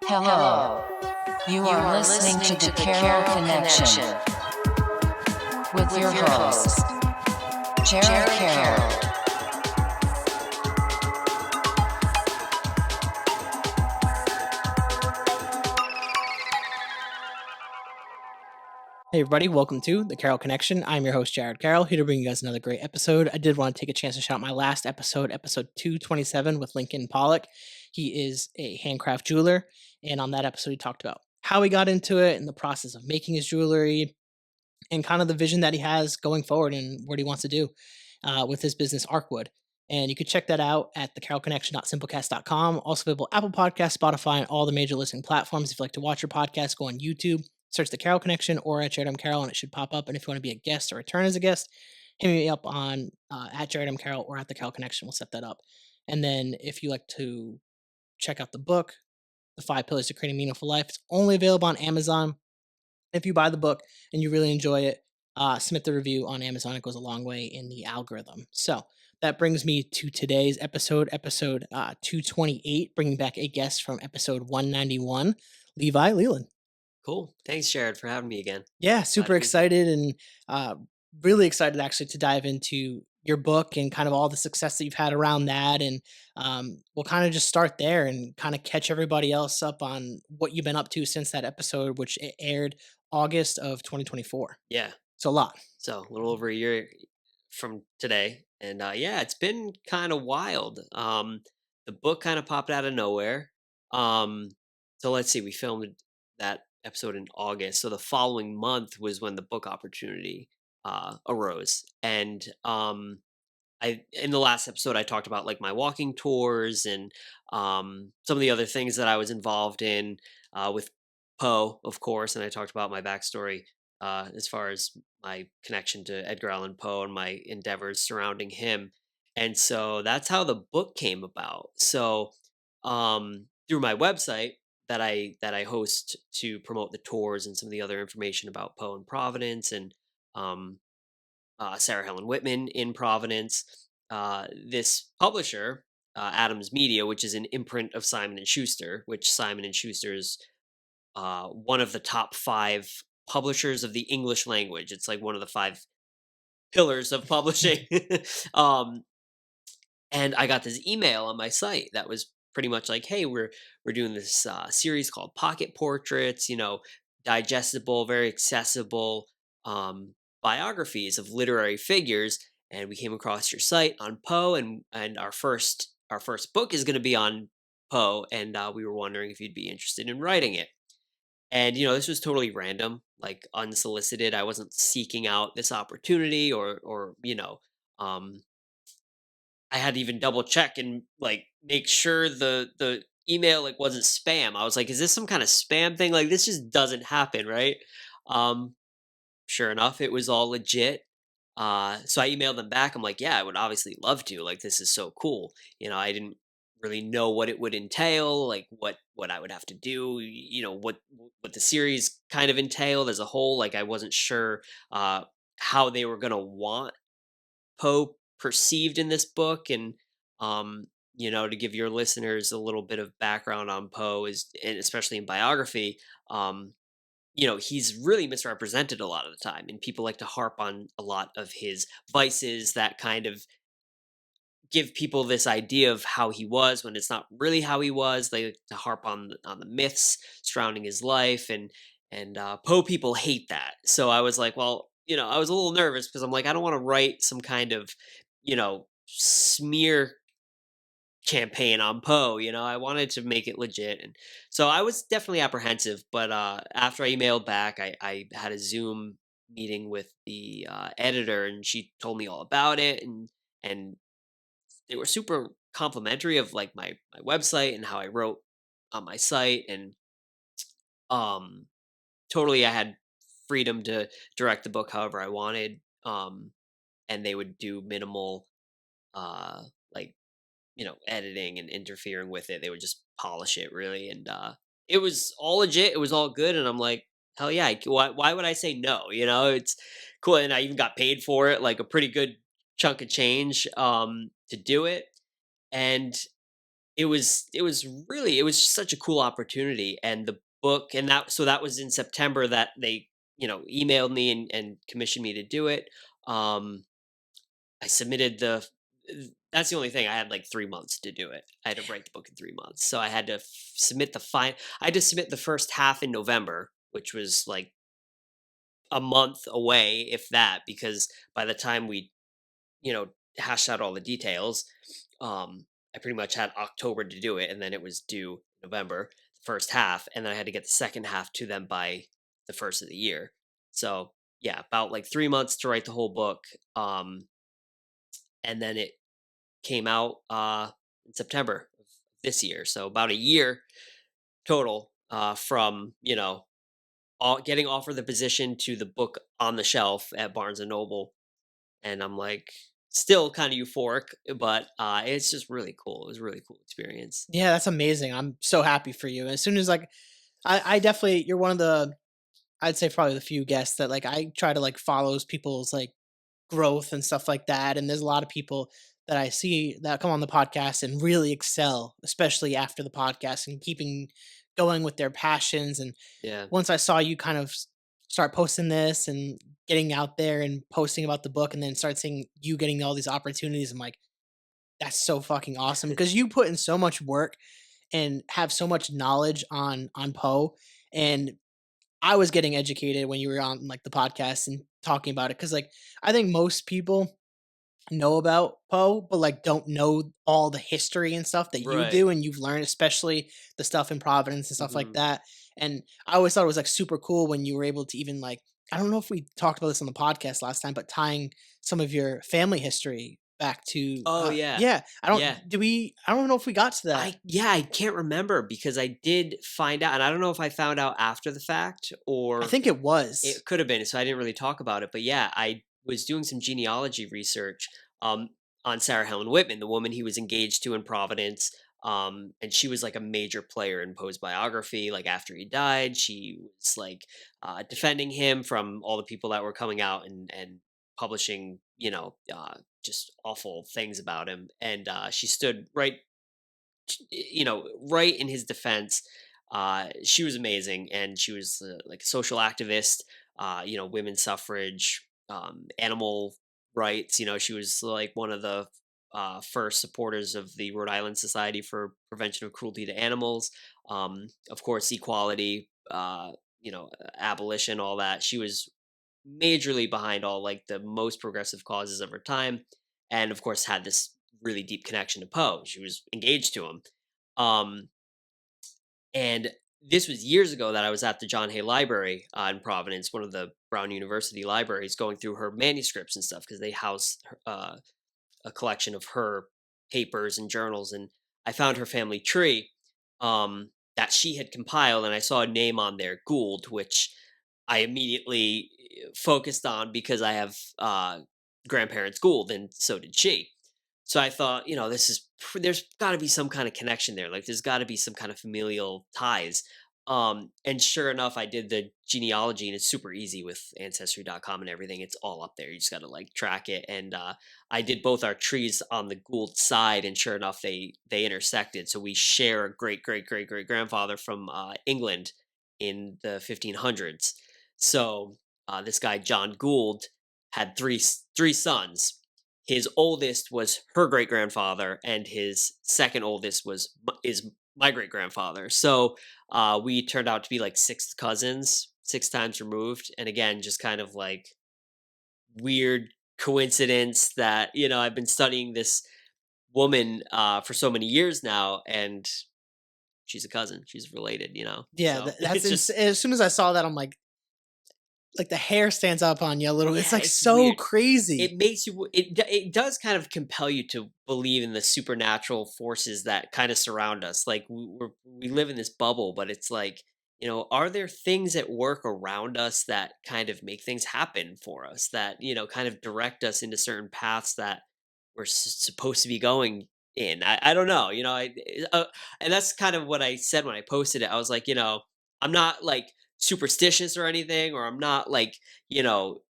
Hello. You are listening to the Carroll Connection with your host, Jared Carroll. Hey everybody, welcome to the Carroll Connection. I'm your host, Jared Carroll, here to bring you guys another great episode. I did want to take a chance to shout out my last episode, episode 227 with Lincoln Pollock. He is a handcraft jeweler, and on that episode he talked about how he got into it and the process of making his jewelry and kind of the vision that he has going forward and what he wants to do with his business, Arkwood. And you can check that out at thecarrollconnection.simplecast.com. Also available Apple Podcasts, Spotify, and all the major listening platforms. If you'd like to watch your podcast, go on YouTube, search The Carroll Connection or at Jared M. Carroll, and it should pop up. And if you want to be a guest or return as a guest, hit me up on at Jared M. Carroll or at The Carroll Connection. We'll set that up. And then if you like to check out the book, The 5 Pillars to Creating a Meaningful Life, it's only available on Amazon. If you buy the book and you really enjoy it, submit the review on Amazon. It goes a long way in the algorithm. So that brings me to today's episode 228, bringing back a guest from episode 191, Levi Leland. Cool. Thanks, Jared, for having me again. Yeah, super excited and really excited actually to dive into your book and kind of all the success that you've had around that. And we'll kind of just start there and kind of catch everybody else up on what you've been up to since that episode, which aired August of 2024. Yeah. So a lot. So a little over a year from today. And yeah, it's been kind of wild. The book kind of popped out of nowhere. So let's see, we filmed that episode in August. So the following month was when the book opportunity arose. And in the last episode I talked about like my walking tours and some of the other things that I was involved in with Poe, of course, and I talked about my backstory as far as my connection to Edgar Allan Poe and my endeavors surrounding him. And so that's how the book came about. So through my website that I host to promote the tours and some of the other information about Poe in Providence and um, Sarah Helen Whitman in Providence. This publisher, Adams Media, which is an imprint of Simon and Schuster, which Simon and Schuster is one of the top 5 publishers of the English language. It's like one of the 5 pillars of publishing. And I got this email on my site that was pretty much like, "Hey, we're doing this series called Pocket Portraits. Digestible, very accessible biographies of literary figures, and we came across your site on Poe, and our first book is going to be on Poe, and we were wondering if you'd be interested in writing it." And this was totally random, like unsolicited. I wasn't seeking out this opportunity, or um, I had to even double check and like make sure the email like wasn't spam. I was like, "Is this some kind of spam thing? Like this just doesn't happen, right?" Um, sure enough, it was all legit. So I emailed them back. I'm like, "Yeah, I would obviously love to. Like, this is so cool." I didn't really know what it would entail, like what I would have to do. What the series kind of entailed as a whole. Like, I wasn't sure how they were gonna want Poe perceived in this book. And to give your listeners a little bit of background on Poe is, and especially in biography, he's really misrepresented a lot of the time, and people like to harp on a lot of his vices that kind of give people this idea of how he was when it's not really how he was. They like to harp on the myths surrounding his life, and Poe people hate that. So I was like, well, I was a little nervous because I'm like, I don't want to write some kind of smear campaign on Poe. I wanted to make it legit, and so I was definitely apprehensive. But after I emailed back, I had a Zoom meeting with the editor, and she told me all about it, and they were super complimentary of like my website and how I wrote on my site, and um totally I had freedom to direct the book however I wanted. And they would do minimal like editing and interfering with it. They would just polish it really, and it was all legit. It was all good, and I'm like, hell yeah! Why would I say no? It's cool, and I even got paid for it, like a pretty good chunk of change to do it, and it was just such a cool opportunity, and the book, and that was in September that they, emailed me and commissioned me to do it. Um, I submitted that's the only thing. I had like 3 months to do it. I had to write the book in 3 months, so I had to submit I had to submit the first half in November, which was like a month away, if that, because by the time we, hashed out all the details, I pretty much had October to do it, and then it was due November, the first half, and then I had to get the second half to them by the first of the year. So yeah, about like 3 months to write the whole book, and then it came out in September of this year. So about a year total from getting offered the position to the book on the shelf at Barnes and Noble, and I'm like still kind of euphoric, but it's just really cool. It was a really cool experience. Yeah, that's amazing. I'm so happy for you. As soon as like I definitely you're one of the I'd say probably the few guests that like I try to like follows people's like growth and stuff like that. And there's a lot of people that I see that come on the podcast and really excel, especially after the podcast and keeping going with their passions. And Yeah. once I saw you kind of start posting this and getting out there and posting about the book and then start seeing you getting all these opportunities, I'm like, that's so fucking awesome because you put in so much work and have so much knowledge on Poe. And I was getting educated when you were on like the podcast and talking about it because like I think most people know about Poe, but like don't know all the history and stuff that you Right. do and you've learned, especially the stuff in Providence and stuff like Hmm. that. And I always thought it was like super cool when you were able to even like I don't know if we talked about this on the podcast last time, but tying some of your family history back to Oh yeah. yeah, Yeah. I don't know if we got to that. I can't remember because I did find out, and I don't know if I found out after the fact I or think it was. it could have been, so I didn't really talk about it. But yeah, I was doing some genealogy research um, on Sarah Helen Whitman, the woman he was engaged to in Providence. And she was like a major player in Poe's biography. Like after he died, she was like defending him from all the people that were coming out and publishing, just awful things about him. And she stood right in his defense. She was amazing, and she was like a social activist. Women's suffrage, animal rights. She was like one of the first supporters of the Rhode Island Society for Prevention of Cruelty to Animals. Of course, equality. Abolition, all that. She was majorly behind all like the most progressive causes of her time, and of course had this really deep connection to Poe. She was engaged to him. Um, and this was years ago that I was at the John Hay Library in Providence, one of the Brown University libraries, going through her manuscripts and stuff because they house a collection of her papers and journals. And I found her family tree that she had compiled, and I saw a name on there, Gould, which I immediately focused on because I have grandparents Gould, and so did she. So I thought, there's got to be some kind of connection there. Like there's got to be some kind of familial ties. And sure enough, I did the genealogy, and it's super easy with ancestry.com and everything. It's all up there. You just got to like track it. And I did both our trees on the Gould side, and sure enough, they intersected. So we share a great great great great grandfather from England in the 1500s. So this guy John Gould had three sons. His oldest was her great grandfather, and his second oldest is my great grandfather. So we turned out to be like sixth cousins, 6 times removed. And again, just kind of like weird coincidence that I've been studying this woman for so many years now, and she's a cousin. She's related. Yeah, So that's it's just as soon as I saw that, I'm like the hair stands up on you a little. It's yeah, like it's so weird. crazy. It makes you it does kind of compel you to believe in the supernatural forces that kind of surround us. Like we live in this bubble, but it's like, are there things at work around us that kind of make things happen for us, that kind of direct us into certain paths that we're supposed to be going in? I don't know. And that's kind of what I said when I posted it. I was like, I'm not like superstitious or anything, or I'm not like, you know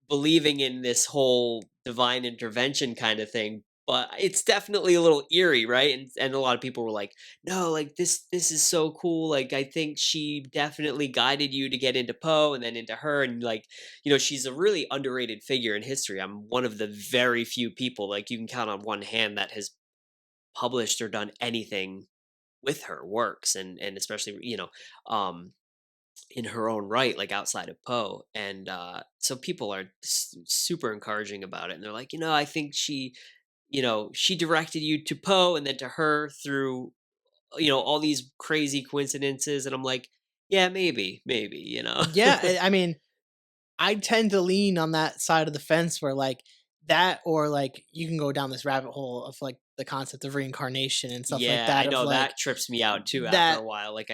believing in this whole divine intervention kind of thing, but it's definitely a little eerie, right? And a lot of people were like, "No, like this is so cool. Like I think she definitely guided you to get into Poe and then into her and like, she's a really underrated figure in history. I'm one of the very few people like you can count on one hand that has published or done anything with her works and especially, um in her own right, like outside of Poe. And so people are super encouraging about it. And they're like, I think she directed you to Poe and then to her through, all these crazy coincidences. And I'm like, yeah, maybe. Yeah, I mean, I tend to lean on that side of the fence where like that or like you can go down this rabbit hole of like the concept of reincarnation and stuff like Yeah, I that of know like that trips me out too after a that while. Like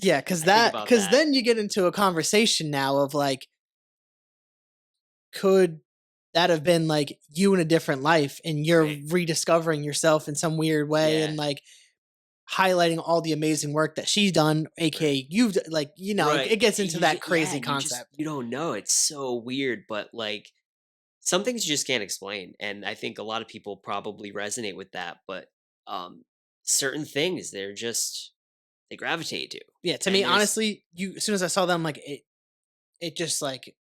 yeah, cuz I think that about cuz that. then you get into a conversation now of like could that have been like you in a different life and you're Right. rediscovering yourself in some weird way Yeah. and like highlighting all the amazing work that she's done, Right. aka you've like Right. it gets into You that yeah, crazy concept. you don't know. It's so weird, but like some things you just can't explain, and I think a lot of people probably resonate with that, but, certain things, they gravitate to, Yeah, to me and there's honestly, you as soon as I saw them like it just like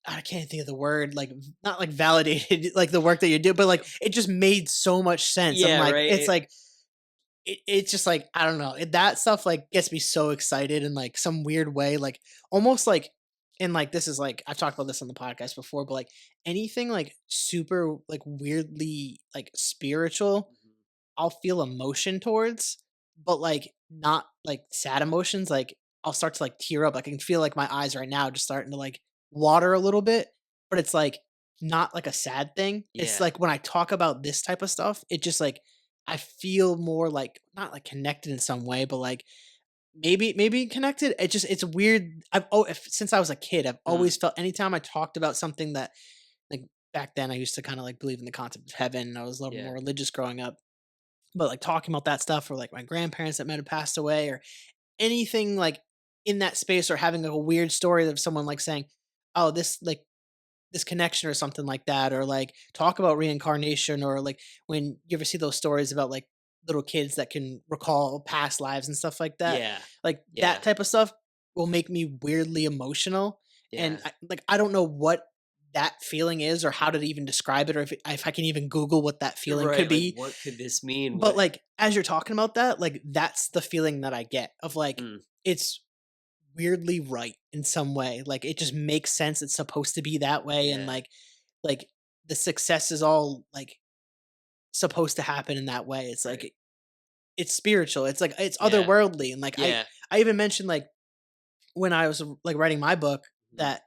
I can't think of the word, like not like validated like the work that you do, but like it just made so much sense. I'm yeah, like, right? it's like it's just like I don't know. That stuff like gets me so excited in like some weird way, like almost like and like this is like I've talked about this on the podcast before, but like anything like super like weirdly like spiritual, Mhm. I'll feel emotion towards, but like not like sad emotions. Like I'll start to like tear up. I can feel like my eyes right now just starting to like water a little bit, but it's like not like a sad thing. It's Yeah. like when I talk about this type of stuff, it just like I feel more like not like connected in some way, but like maybe connected. It's weird. Since I was a kid, I've Mm, always felt anytime I talked about something that like back then I used to kind of like believe in the concept of heaven. And I was a little yeah. more religious growing up, but, like, talking about that stuff or, like, my grandparents that might have passed away or anything, like, in that space or having, like, a weird story of someone, like, saying, "Oh, this connection," or something like that, or, like, talk about reincarnation or, like, when you ever see those stories about, like, little kids that can recall past lives and stuff like that, Yeah. like, that Yeah. type of stuff will make me weirdly emotional, and Yeah. I don't know what that feeling is or how to even describe it or if I can even Google what that feeling could Right, like, be, what could this mean? but, What like, as you're talking about that, like, that's the feeling that I get of, like, mm, it's weirdly right in some way, like, it just makes sense, it's supposed to be that way, and, yeah, like, the success is all, like, supposed to happen in that way, it's right. like it's spiritual, it's like it's Yeah. otherworldly, and, like, Yeah. I even mentioned, like, when I was, like, writing my book Mhm. that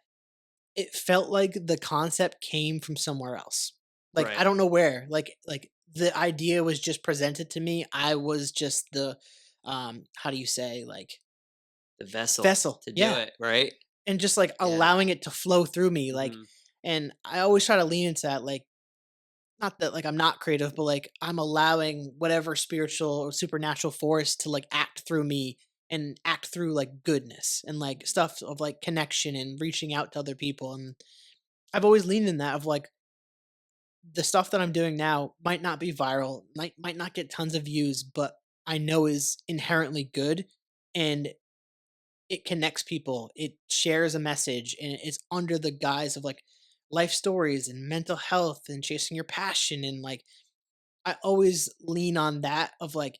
it felt like the concept came from somewhere else. Like, I Right. don't know where. The idea was just presented to me. I was just the how do you say, like, The vessel vessel. to do Yeah. it, right? And just like Yeah. allowing it to flow through me. Like, Mhm. and I always try to lean into that, like, not that like I'm not creative, but like I'm allowing whatever spiritual or supernatural force to like act through me and act through like goodness and like stuff of like connection and reaching out to other people. And I've always leaned in that of like the stuff that I'm doing now might not be viral, might not get tons of views, but I know is inherently good and it connects people. It shares a message and it's under the guise of like life stories and mental health and chasing your passion and like I always lean on that of like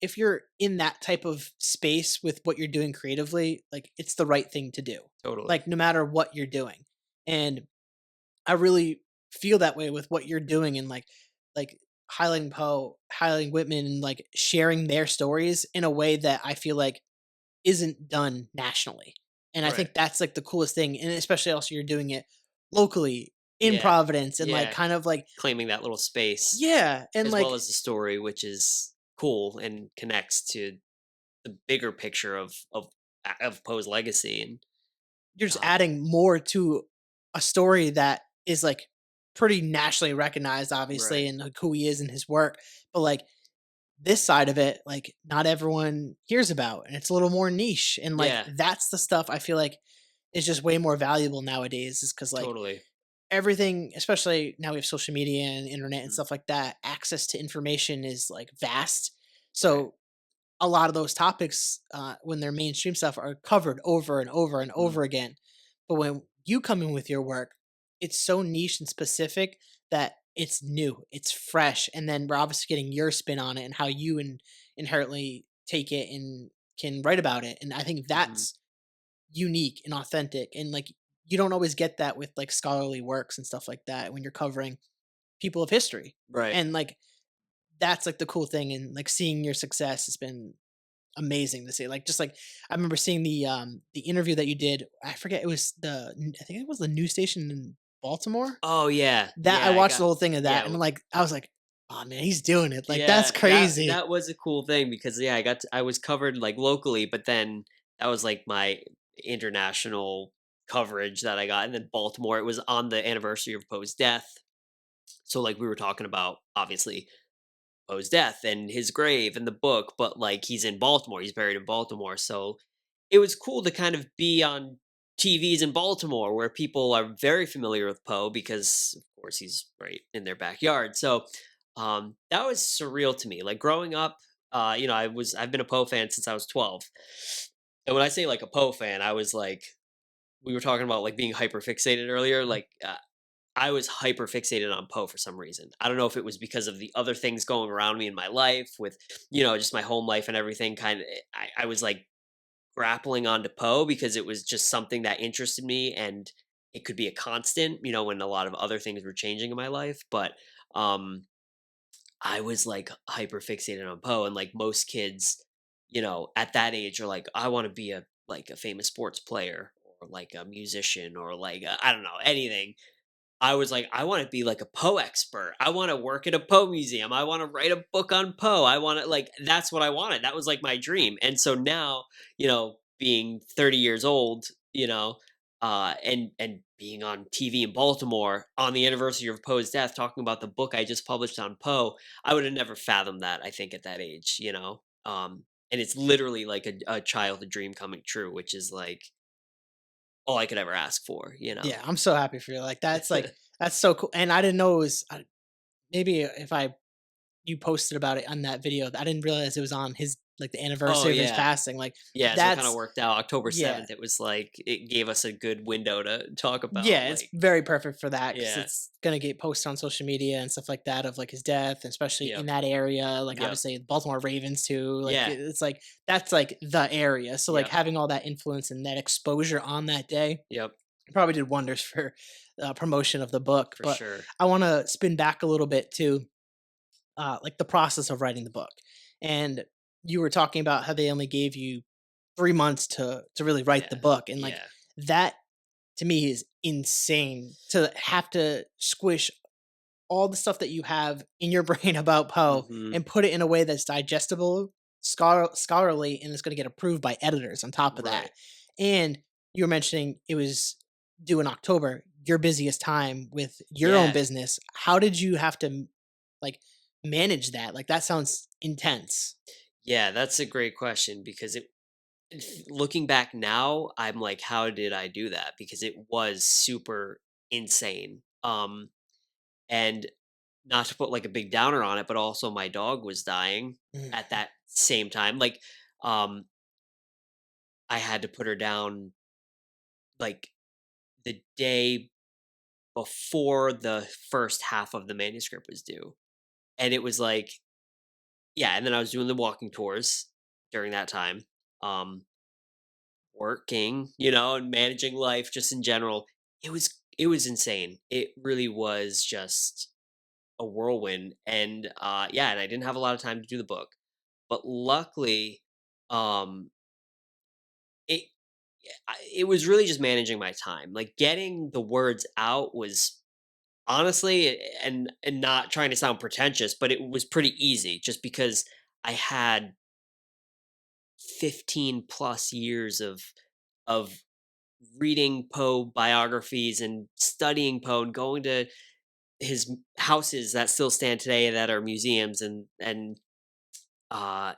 if you're in that type of space with what you're doing creatively, like it's the right thing to do. Totally. Like no matter what you're doing. And I really feel that way with what you're doing and like highlighting Poe, highlighting Whitman and like sharing their stories in a way that I feel like isn't done nationally. And I Right. think that's like the coolest thing. And especially also you're doing it locally in Yeah. Providence and like Yeah. kind of like Claiming that little space yeah. And as well like as the story, which is cool and connects to the bigger picture of Poe's legacy and, you're just um adding more to a story that is like pretty nationally recognized, obviously, right. and like who he is and his work. But like this side of it, like not everyone hears about, and it's a little more niche. And like Yeah, that's the stuff I feel like is just way more valuable nowadays, is because like totally. everything, especially now we have social media and internet and Mm, stuff like that, access to information is like vast. right. So a lot of those topics, when they're mainstream stuff, are covered over and over and Mm, over again. But when you come in with your work, it's so niche and specific that it's new, it's fresh, and then we're obviously getting your spin on it and how you inherently take it and can write about it. And I think mhm. that's unique and authentic. And like you don't always get that with like scholarly works and stuff like that when you're covering people of history. Right. And like that's like the cool thing, and like seeing your success has been amazing to see. Like, just like I remember seeing the interview that you did. I forget, it was I think it was the news station in Baltimore. Oh, yeah. That I Yeah, I watched the got whole thing of yeah, that, and like I was like, "Oh man, he's doing it." Like that's yeah, that crazy. that was a cool thing because, yeah, I was covered, like, locally, but then that was, like, my international coverage that I got, and then Baltimore, it was on the anniversary of Poe's death. So, like, we were talking about, obviously, Poe's death and his grave and the book, but, like, he's in Baltimore, he's buried in Baltimore, so it was cool to kind of be on TVs in Baltimore where people are very familiar with Poe because, of course, he's right in their backyard. So, that was surreal to me. Like, growing up, I've been a Poe fan since I was 12. And when I say, like, a Poe fan, I was like we were talking about, like, being hyper fixated earlier, like, I was hyper fixated on Poe for some reason. I don't know if it was because of the other things going around me in my life with, just my home life and everything. Kind of, I was like grappling onto Poe because it was just something that interested me, and it could be a constant. When a lot of other things were changing in my life, but um, I was like hyper fixated on Poe, and like most kids, at that age are like, I want to be a famous sports player or like a musician or like I don't know anything. I was like, I want to be like a Poe expert. I want to work at a Poe museum. I want to write a book on Poe. I want to like that's what I wanted. That was like my dream. And so now, being 30 years old, and being on TV in Baltimore on the anniversary of Poe's death, talking about the book I just published on Poe, I would have never fathomed that. I think at that age. And it's literally like a childhood dream coming true, which is like all I could ever ask for. Yeah, I'm so happy for you. Like that's so cool. And I didn't know it was. Maybe if I you posted about it on that video, I didn't realize it was on his like the Oh anniversary of his yeah. passing. Like Yeah, so it kinda that's worked out. October yeah. 7th, it was like it gave us a good window to talk about, Yeah, it's like very perfect for that because yeah, it's gonna get posted on social media and stuff like that of like his death, especially in yep, that area. Like yep, obviously the Baltimore Ravens too. Like yeah, it's like that's like the area. So like yep, having all that influence and that exposure on that day yep, probably did wonders for promotion of the book. for But sure. I want to spin back a little bit to like the process of writing the book, and you were talking about how they only gave you 3 months to really write the Yeah, book, and like yeah, that to me is insane to have to squish all the stuff that you have in your brain about Poe mhm, and put it in a way that's digestible, scholarly, and it's going to get approved by editors on top of that. right, And you were mentioning it was due in October, your busiest time with your own yeah, business. How did you have to like manage that? Like that sounds intense. yeah, that's a great question because looking back now, I'm like, "How did I do that?" Because it was super insane, and not to put, like, a big downer on it, but also my dog was dying Mm, at that same time, like, um, I had to put her down, like, the day before the first half of the manuscript was due. And it was like, yeah, and then I was doing the walking tours during that time, um, working, and managing life just in general. It was insane. It really was just a whirlwind. And yeah, and I didn't have a lot of time to do the book. But luckily, um, it it was really just managing my time. Like getting the words out was honestly, and not trying to sound pretentious, but it was pretty easy just because I had 15 plus years of reading Poe biographies and studying Poe and going to his houses that still stand today that are museums and uh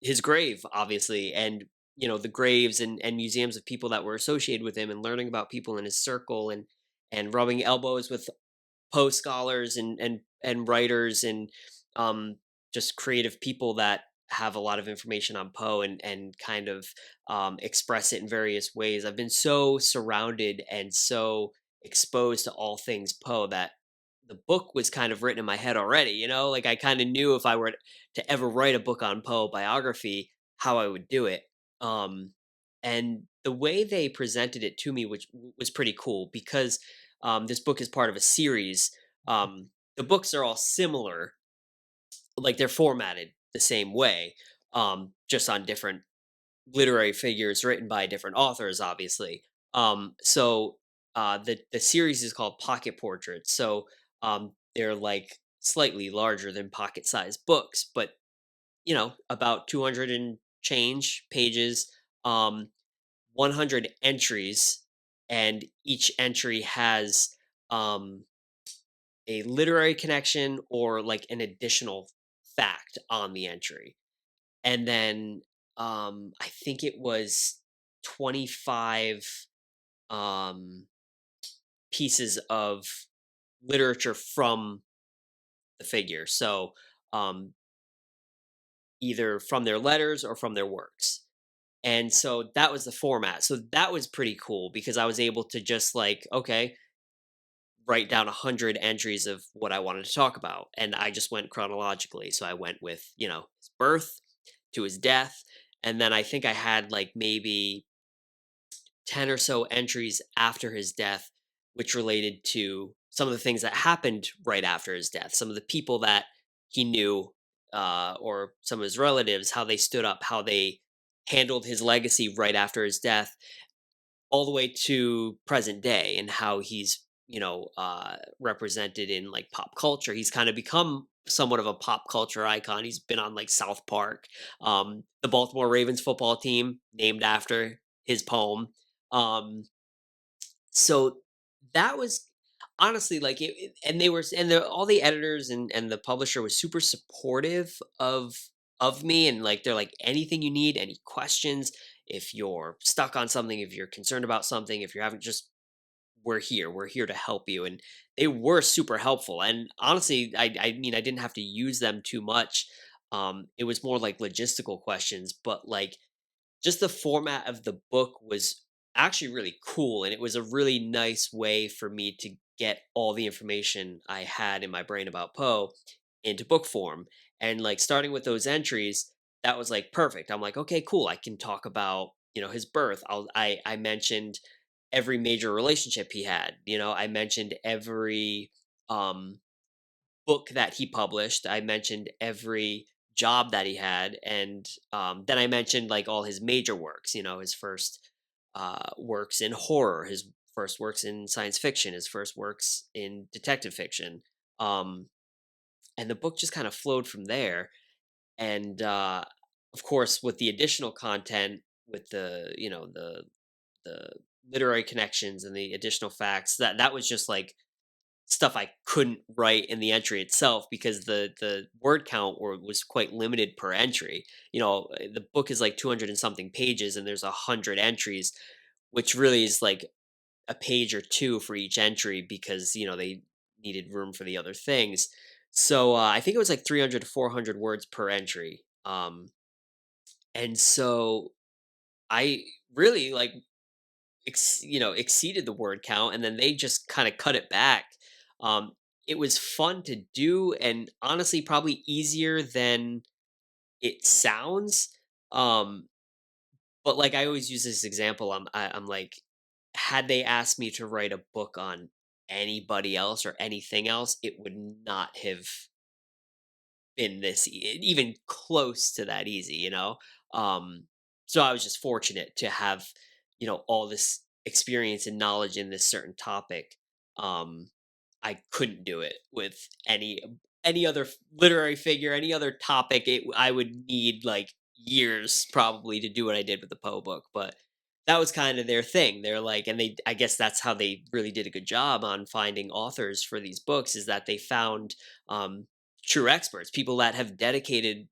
his grave obviously, and the graves and museums of people that were associated with him, and learning about people in his circle, and rubbing elbows with Poe scholars and writers and um, just creative people that have a lot of information on Poe and kind of express it in various ways. I've been so surrounded and so exposed to all things Poe that the book was kind of written in my head already. Like I kind of knew if I were to ever write a book on Poe biography, how I would do it. Um, and the way they presented it to me, which was pretty cool, because this book is part of a series. The books are all similar, like they're formatted the same way, just on different literary figures written by different authors, obviously. The series is called Pocket Portraits, so they're like slightly larger than pocket-sized books, but about 200 and change pages, um, 100 entries, and each entry has um, a literary connection or like an additional fact on the entry. And then I think it was 25 um, pieces of literature from the figure. So um, either from their letters or from their works. And so that was the format. So that was pretty cool because I was able to just like, okay, write down 100 entries of what I wanted to talk about. And I just went chronologically. So I went with, his birth to his death. And then I think I had like maybe 10 or so entries after his death, which related to some of the things that happened right after his death, some of the people that he knew, or some of his relatives, how they stood up, how they handled his legacy right after his death, all the way to present day and how he's represented in like pop culture. He's kind of become somewhat of a pop culture icon. He's been on like South Park, the Baltimore Ravens football team named after his poem. Um so that was honestly like and they were and all the editors and the publisher was super supportive of me, and like they're like, anything you need, any questions, if you're stuck on something, if you're concerned about something, if you haven't, just we're here to help you. And they were super helpful, and honestly, I mean, I didn't have to use them too much. It was more like logistical questions, but like just the format of the book was actually really cool, and it was a really nice way for me to get all the information I had in my brain about Poe into book form. And like starting with those entries, that was like perfect. I'm like, okay, cool, I can talk about his birth. I mentioned every major relationship he had. I mentioned every um book that he published. I mentioned every job that he had, and then I mentioned like all his major works. His first works in horror, his first works in science fiction, his first works in detective fiction, um, and the book just kind of flowed from there. And of course, with the additional content, with the literary connections and the additional facts, that was just like stuff I couldn't write in the entry itself because the word count was quite limited per entry. The book is like 200 and something pages, and there's 100 entries, which really is like a page or two for each entry because they needed room for the other things. So I think it was like 300 to 400 words per entry. And so I really like exceeded the word count, and then they just kind of cut it back. um it was fun to do, and honestly probably easier than it sounds. um but like I always use this example. I'm like, had they asked me to write a book on anybody else or anything else, it would not have been even close to that easy. um so I was just fortunate to have all this experience and knowledge in this certain topic. I couldn't do it with any other literary figure, any other topic. I would need like years probably to do what I did with the Poe book. But that was kind of their thing. They're like, and I guess that's how they really did a good job on finding authors for these books, is that they found um true experts, people that have dedicated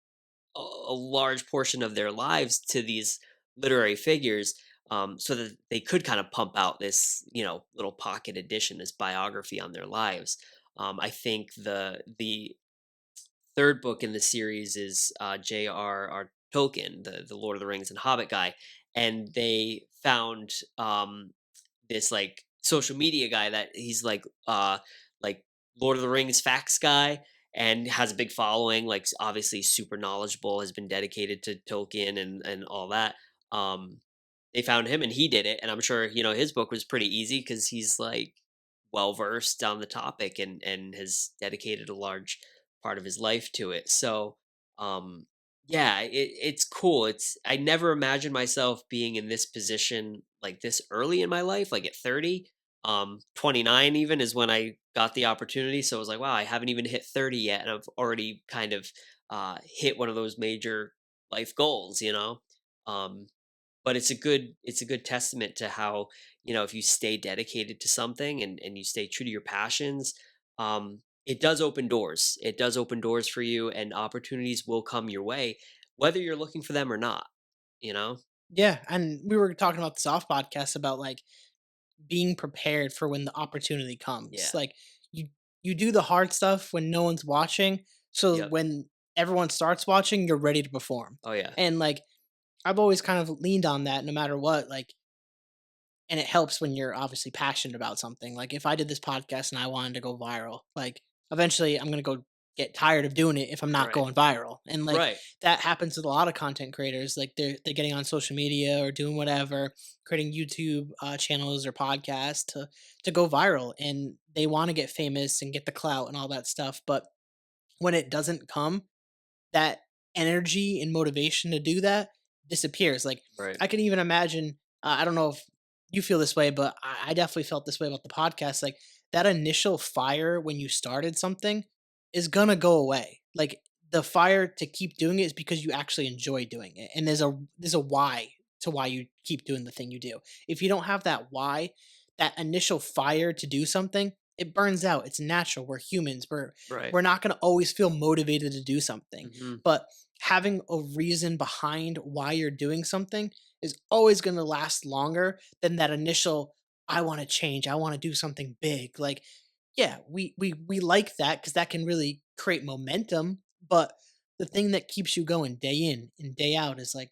a large portion of their lives to these literary figures, so that they could kind of pump out this, little pocket edition, this biography on their lives. I think the third book in the series is J.R.R. Tolkien, the Lord of the Rings and Hobbit guy, and they found this like social media guy that he's like Lord of the Rings facts guy and has a big following, like obviously super knowledgeable, has been dedicated to Tolkien and all that. They found him and he did it, and I'm sure his book was pretty easy because he's like well versed on the topic and has dedicated a large part of his life to it. So um yeah, it's cool. I never imagined myself being in this position like this early in my life, like at 30. 29 even is when I got the opportunity. So I was like, wow, I haven't even hit 30 yet, and I've already kind of hit one of those major life goals. Um, but it's a good testament to how, if you stay dedicated to something and you stay true to your passions, it does open doors. It does open doors for you, and opportunities will come your way whether you're looking for them or not, you know? Yeah, and we were talking about this off podcast about like being prepared for when the opportunity comes. Yeah. Like you you do the hard stuff when no one's watching, so Yep. when everyone starts watching, you're ready to perform. Oh yeah. And like I've always kind of leaned on that no matter what. Like, and it helps when you're obviously passionate about something. Like if I did this podcast and I wanted to go viral, like eventually I'm gonna go get tired of doing it if I'm not Right. going viral. And like Right. that happens with a lot of content creators. Like they're getting on social media or doing whatever, creating YouTube channels or podcasts to go viral, and they want to get famous and get the clout and all that stuff. But when it doesn't come, that energy and motivation to do that disappears. Like Right. I can even imagine. I don't know if you feel this way, but I definitely felt this way about the podcast. Like that initial fire when you started something is gonna go away. Like the fire to keep doing it is because you actually enjoy doing it, and there's a why to why you keep doing the thing you do. If you don't have that why, that initial fire to do something, it burns out. It's natural. We're humans. Right. We're not going to always feel motivated to do something. Hmm. But having a reason behind why you're doing something is always going to last longer than that initial I want to change, I want to do something big. Like yeah, we like that cuz that can really create momentum, but the thing that keeps you going day in and day out is like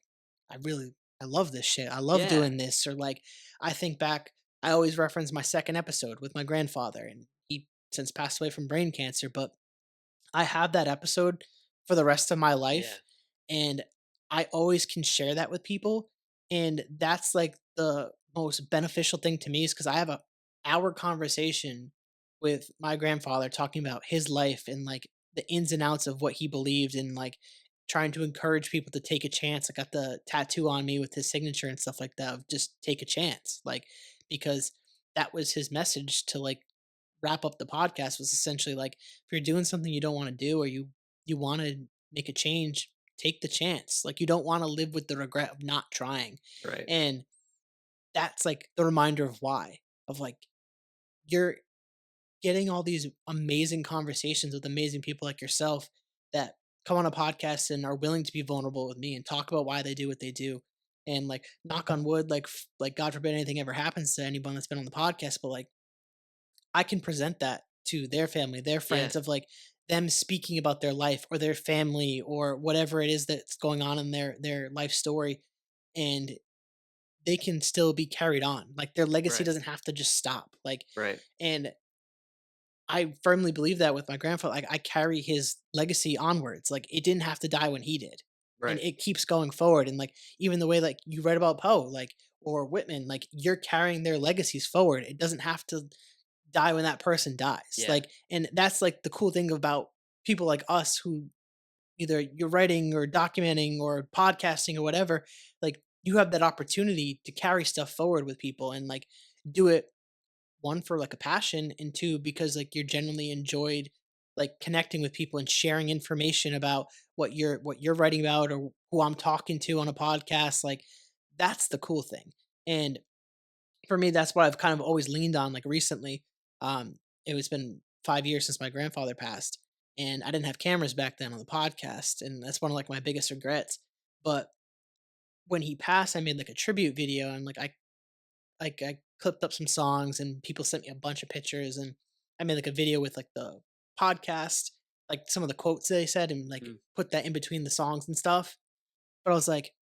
I really I love this shit. I love Yeah. doing this. Or like I think back, I always reference my second episode with my grandfather, and he since passed away from brain cancer, but I have that episode for the rest of my Yeah. life, and I always can share that with people, and that's like the most beneficial thing to me is because I have a hour conversation with my grandfather talking about his life and like the ins and outs of what he believed, and like trying to encourage people to take a chance. I got the tattoo on me with his signature and stuff like that of just take a chance, like because that was his message to like wrap up the podcast was essentially like if you're doing something you don't want to do or you want to make a change, take the chance. Like you don't want to live with the regret of not trying. Right. And that's like the reminder of why, of like you're getting all these amazing conversations with amazing people like yourself that come on a podcast and are willing to be vulnerable with me and talk about why they do what they do. And like knock on wood, like like God forbid anything ever happens to anyone that's been on the podcast, but like I can present that to their family, their Yeah. friends, of like them speaking about their life or their family or whatever it is that's going on in their life story, and they can still be carried on. Like their legacy Right. doesn't have to just stop. Like Right. and I firmly believe that with my grandfather. Like I carry his legacy onwards. Like it didn't have to die when he did. And Right. it keeps going forward. And like even the way like you read about Poe, like or Whitman, like you're carrying their legacies forward. It doesn't have to die when that person dies. Yeah. Like, and that's like the cool thing about people like us who either you're writing or documenting or podcasting or whatever, like you have that opportunity to carry stuff forward with people and like do it one for like a passion and two because like you're genuinely enjoyed like connecting with people and sharing information about what you're writing about or who I'm talking to on a podcast. Like that's the cool thing. And for me, that's what I've kind of always leaned on. Like recently, it was been 5 years since my grandfather passed, and I didn't have cameras back then on the podcast, and that's one of like my biggest regrets. But when he passed, I made like a tribute video, and I clipped up some songs, and people sent me a bunch of pictures, and I made like a video with like the podcast, like some of the quotes they said, and like Mm. put that in between the songs and stuff. But I was like,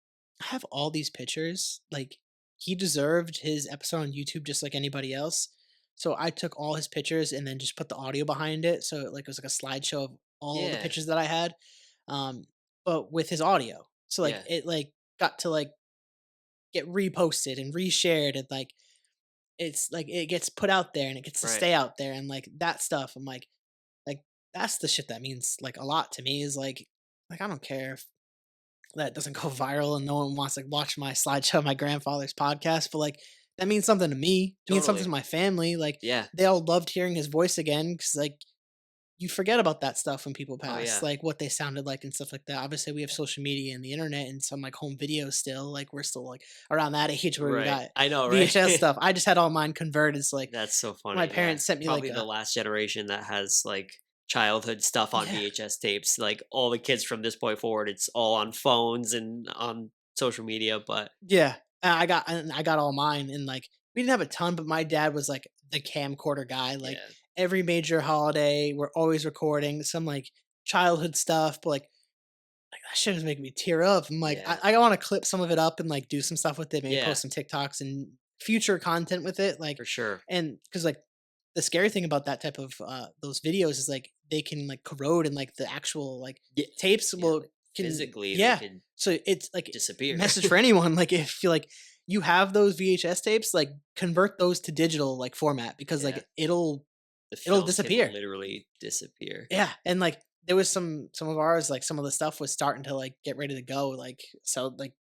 I have all these pictures. Like, he deserved his episode on YouTube just like anybody else. So I took all his pictures and then just put the audio behind it. So it was like a slideshow of all the Yeah. pictures that I had, um, but with his audio. So like Yeah. it got to like get reposted and reshared, and like it's like it gets put out there and it gets to Right. stay out there, and like that stuff. I'm like that's the shit that means like a lot to me. Is like I don't care if that doesn't go viral and no one wants to watch my slideshow of my grandfather's podcast, but like that means something to me. It means something Totally. to my family. Like Yeah. they all loved hearing his voice again, because like you forget about that stuff when people Oh, pass, yeah. like what they sounded like and stuff like that. Obviously, we have social media and the internet and some like home videos still. Like we're still like around that age where we Right. got I know, right? VHS stuff. I just had all mine converted. So like That's so my funny, yeah. parents sent me like Probably a the last generation that has, like, childhood stuff on yeah. VHS tapes, like, all the kids from this point forward, it's all on phones and on social media, but Yeah, and I got all mine, and, like, we didn't have a ton, but my dad was, like, the camcorder guy, like, yeah. every major holiday, we're always recording some, like, childhood stuff, but, like, that shit was making me tear up. I'm like, Yeah. I wanna clip some of it up and, like, do some stuff with it, maybe Yeah, post some TikToks and future content with it, like for sure. and because like, the scary thing about that type of, those videos is, like, they can, like, corrode, and, like, the actual, like, Yeah, tapes yeah, will like, can physically, they yeah. could So it's, like, disappear. message for anyone, like, if you, like, you have those VHS tapes, like, convert those to digital, like, format, because, Yeah, like, the it'll film can disappear. literally disappear. Yeah, and, like, there was some of ours, like, some of the stuff was starting to, like, get ready to go, like, so, like,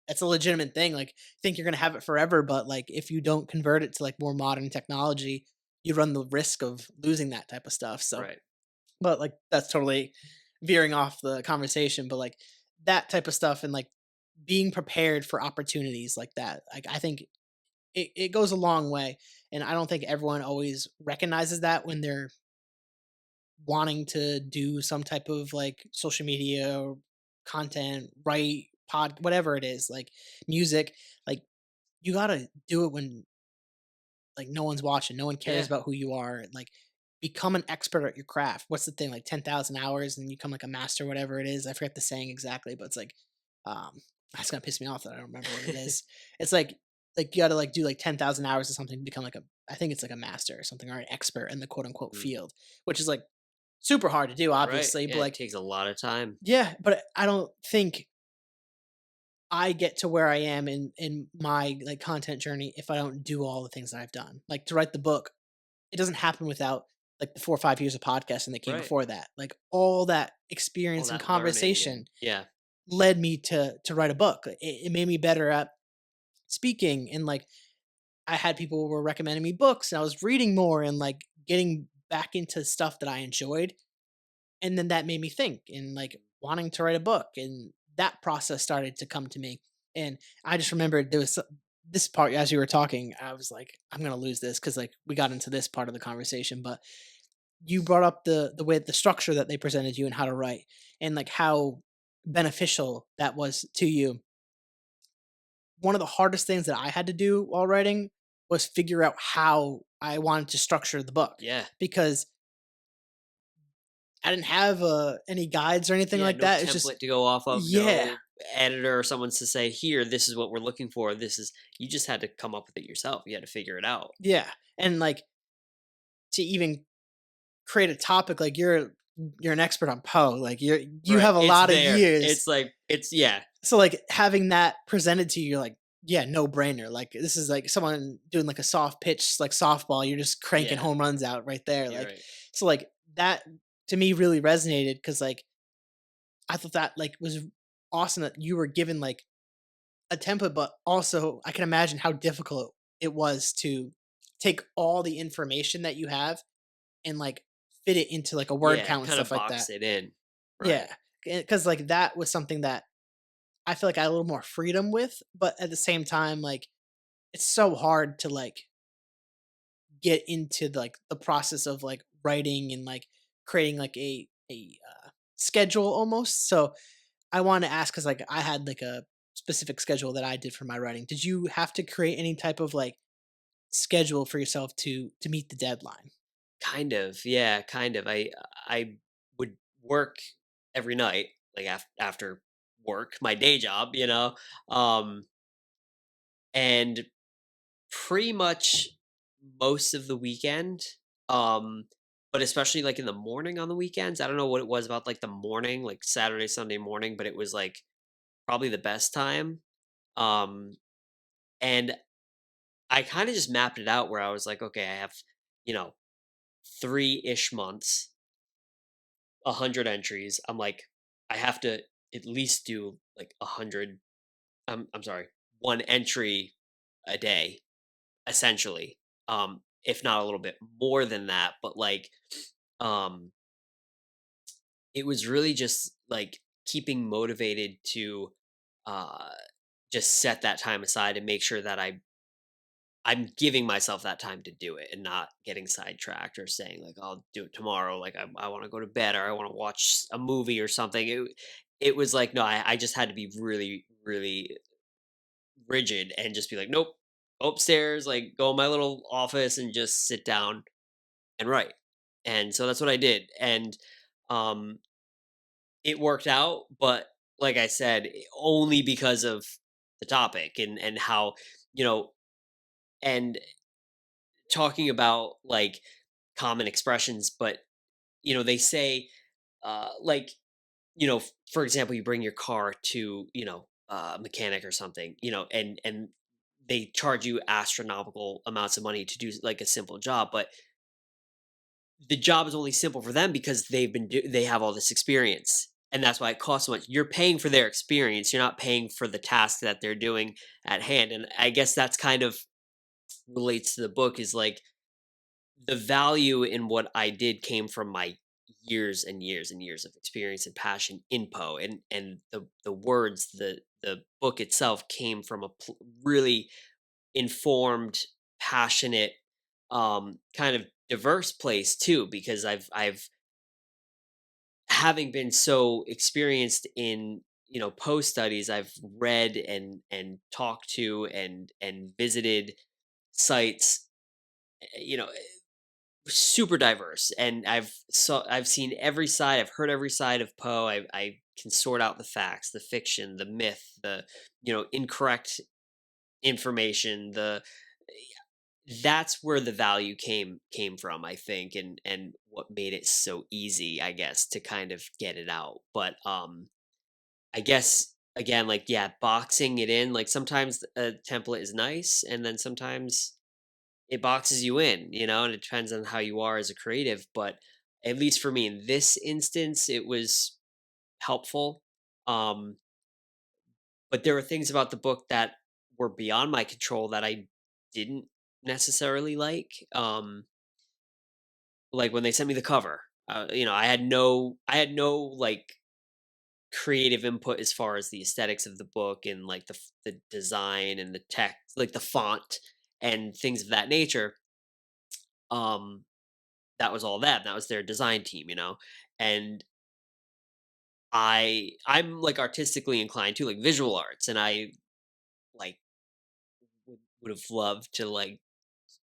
that's a legitimate thing, like, think you're gonna have it forever, but, like, if you don't convert it to, like, more modern technology, you run the risk of losing that type of stuff, so Right. but, like, that's totally veering off the conversation, but, like, that type of stuff, and, like, being prepared for opportunities like that, like, I think it goes a long way, and I don't think everyone always recognizes that when they're wanting to do some type of, like, social media or content, write, pod whatever it is, like, music, like, you gotta do it when, like, no one's watching, no one cares Yeah, about who you are, and, like, become an expert at your craft. What's the thing, like 10,000 hours and you become like a master, whatever it is. I forget the saying exactly, but it's like, um, that's gonna piss me off that I don't remember what it is. It's like you gotta like do like 10,000 hours or something to become like a, I think it's like a master or something, or an expert in the quote unquote mm, field, which is like super hard to do, right, obviously, but yeah, it like, takes a lot of time. yeah, but I don't think I get to where I am in my like content journey if I don't do all the things that I've done. Like to write the book, it doesn't happen without like the 4 or 5 years of podcasting that came Right. before that. Like all that All experience and that learning conversation and yeah, led me to write a book. It made me better at speaking, and like I had people who were recommending me books, and I was reading more and like getting back into stuff that I enjoyed. And then that made me think and like wanting to write a book, and that process started to come to me. And I just remembered there was this part as you were talking, I was like, I'm gonna lose this because like we got into this part of the conversation, but you brought up the way the structure that they presented you and how to write, and like how beneficial that was to you. One of the hardest things that I had to do while writing was figure out how I wanted to structure the book, yeah, because I didn't have any guides or anything yeah, like no that. It's just template to go off of, yeah, no editor or someone's to say, "Here, this is what we're looking for, this is" you just had to come up with it yourself, you had to figure it out. yeah, and like to even create a topic, like you're an expert on Poe, like you Right, have a it's lot of there, years, it's like it's yeah, so like having that presented to you, you're like, yeah, no brainer. Like this is like someone doing like a soft pitch, like softball. You're just cranking yeah, home runs out right there. you're Like right. so, like that to me really resonated because like I thought that like was awesome that you were given like a template, but also I can imagine how difficult it was to take all the information that you have and like fit it into like a word Yeah, count and kinda stuff like that. box it in. Yeah, Right. because like that was something that I feel like I had a little more freedom with, but at the same time, like it's so hard to like get into like the process of like writing and like creating like a schedule almost. So I wanted to ask because like I had like a specific schedule that I did for my writing. Did you have to create any type of like schedule for yourself to meet the deadline? Kind of, yeah, kind of. I would work every night, like after work, my day job, um, and pretty much most of the weekend. Um, but especially like in the morning on the weekends. I don't know what it was about like the morning, like Saturday, Sunday morning, but it was like probably the best time. Um, and I kind of just mapped it out where I was like, okay, I have, you know, 3-ish months, 100 entries. I'm like, I have to at least do like 100. I'm sorry, one entry a day, essentially. If not a little bit more than that, but like, um, it was really just like keeping motivated to, uh, just set that time aside and make sure that I'm giving myself that time to do it and not getting sidetracked or saying like I'll do it tomorrow. Like I want to go to bed or I want to watch a movie or something. It was like no, I just had to be really really rigid and just be like nope, go upstairs, like go in my little office and just sit down and write. And so that's what I did, and um, it worked out. But like I said, only because of the topic and how you know and talking about like common expressions, but they say like for example, you bring your car to a mechanic or something, and they charge you astronomical amounts of money to do like a simple job, but the job is only simple for them because they have all this experience. And that's why it costs so much. You're paying for their experience. You're not paying for the task that they're doing at hand. And I guess that's kind of relates to the book is like the value in what I did came from my years and years and years of experience and passion in Poe, and the words, the book itself came from a really informed, passionate, kind of diverse place too. Because I've having been so experienced in Poe studies, I've read and talked to and visited sites, super diverse, and I've seen every side, I've heard every side of Poe. I can sort out the facts, the fiction, the myth, the incorrect information, the that's where the value came from, I think, and what made it so easy, I guess, to kind of get it out. But I guess again, like yeah, boxing it in, like sometimes a template is nice and then sometimes it boxes you in, and it depends on how you are as a creative. But at least for me in this instance, it was helpful. Um, but there were things about the book that were beyond my control that I didn't necessarily like when they sent me the cover. I had no like creative input as far as the aesthetics of the book and like the design and the text, like the font and things of that nature. Um, that was all them. That was their design team. And I'm like artistically inclined too, like visual arts, and I like would have loved to like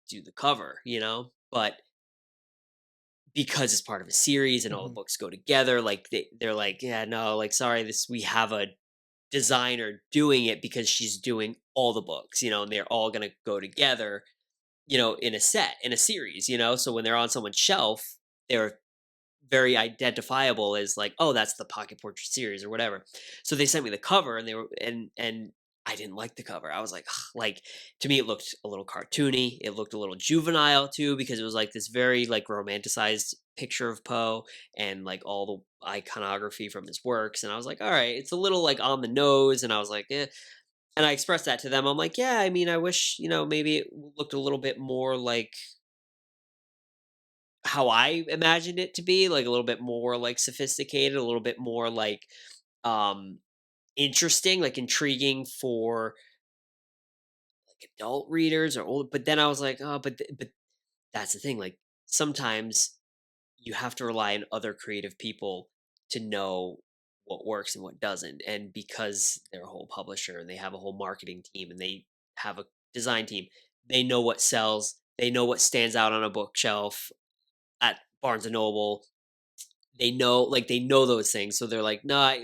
do the cover. But because it's part of a series and all the Hmm. books go together, like they're like, yeah, no, like sorry, this we have a designer doing it because she's doing all the books, and they're all gonna go together, in a set, in a series. So when they're on someone's shelf, they're very identifiable as like, oh, that's the Pocket Portrait series or whatever. So they sent me the cover, and they were and I didn't like the cover. I was like, "Ugh," like to me, it looked a little cartoony. It looked a little juvenile too because it was like this very like romanticized picture of Poe and like all the iconography from his works. And I was like, all right, it's a little like on the nose. And I was like, eh. And I expressed that to them. I'm like, yeah, I mean, I wish maybe it looked a little bit more like how I imagined it to be, like a little bit more like sophisticated, a little bit more like um interesting, like intriguing for like adult readers or old. But then I was like, oh, but that's the thing. Like sometimes you have to rely on other creative people to know what works and what doesn't. And because they're a whole publisher and they have a whole marketing team and they have a design team, they know what sells, they know what stands out on a bookshelf at Barnes and Noble. They know those things. So they're like, no,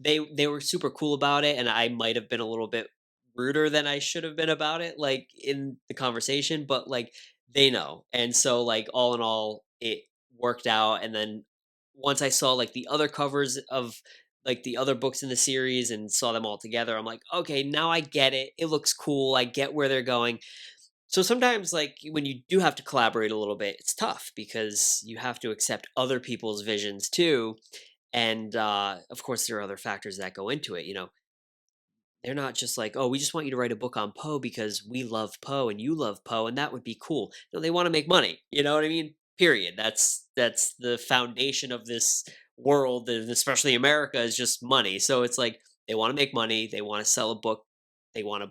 they were super cool about it. And I might have been a little bit ruder than I should have been about it, like in the conversation, but like they know. And so like all in all, it worked out. And then once I saw like the other covers of like the other books in the series and saw them all together, I'm like, okay, now I get it. It looks cool. I get where they're going. So sometimes, like when you do have to collaborate a little bit, it's tough because you have to accept other people's visions too. And of course, there are other factors that go into it. You know, they're not just like, oh, we just want you to write a book on Poe because we love Poe and you love Poe, and that would be cool. No, they want to make money. You know what I mean? Period. That's the foundation of this world, and especially America, is just money. So it's like they want to make money. They want to sell a book. They want to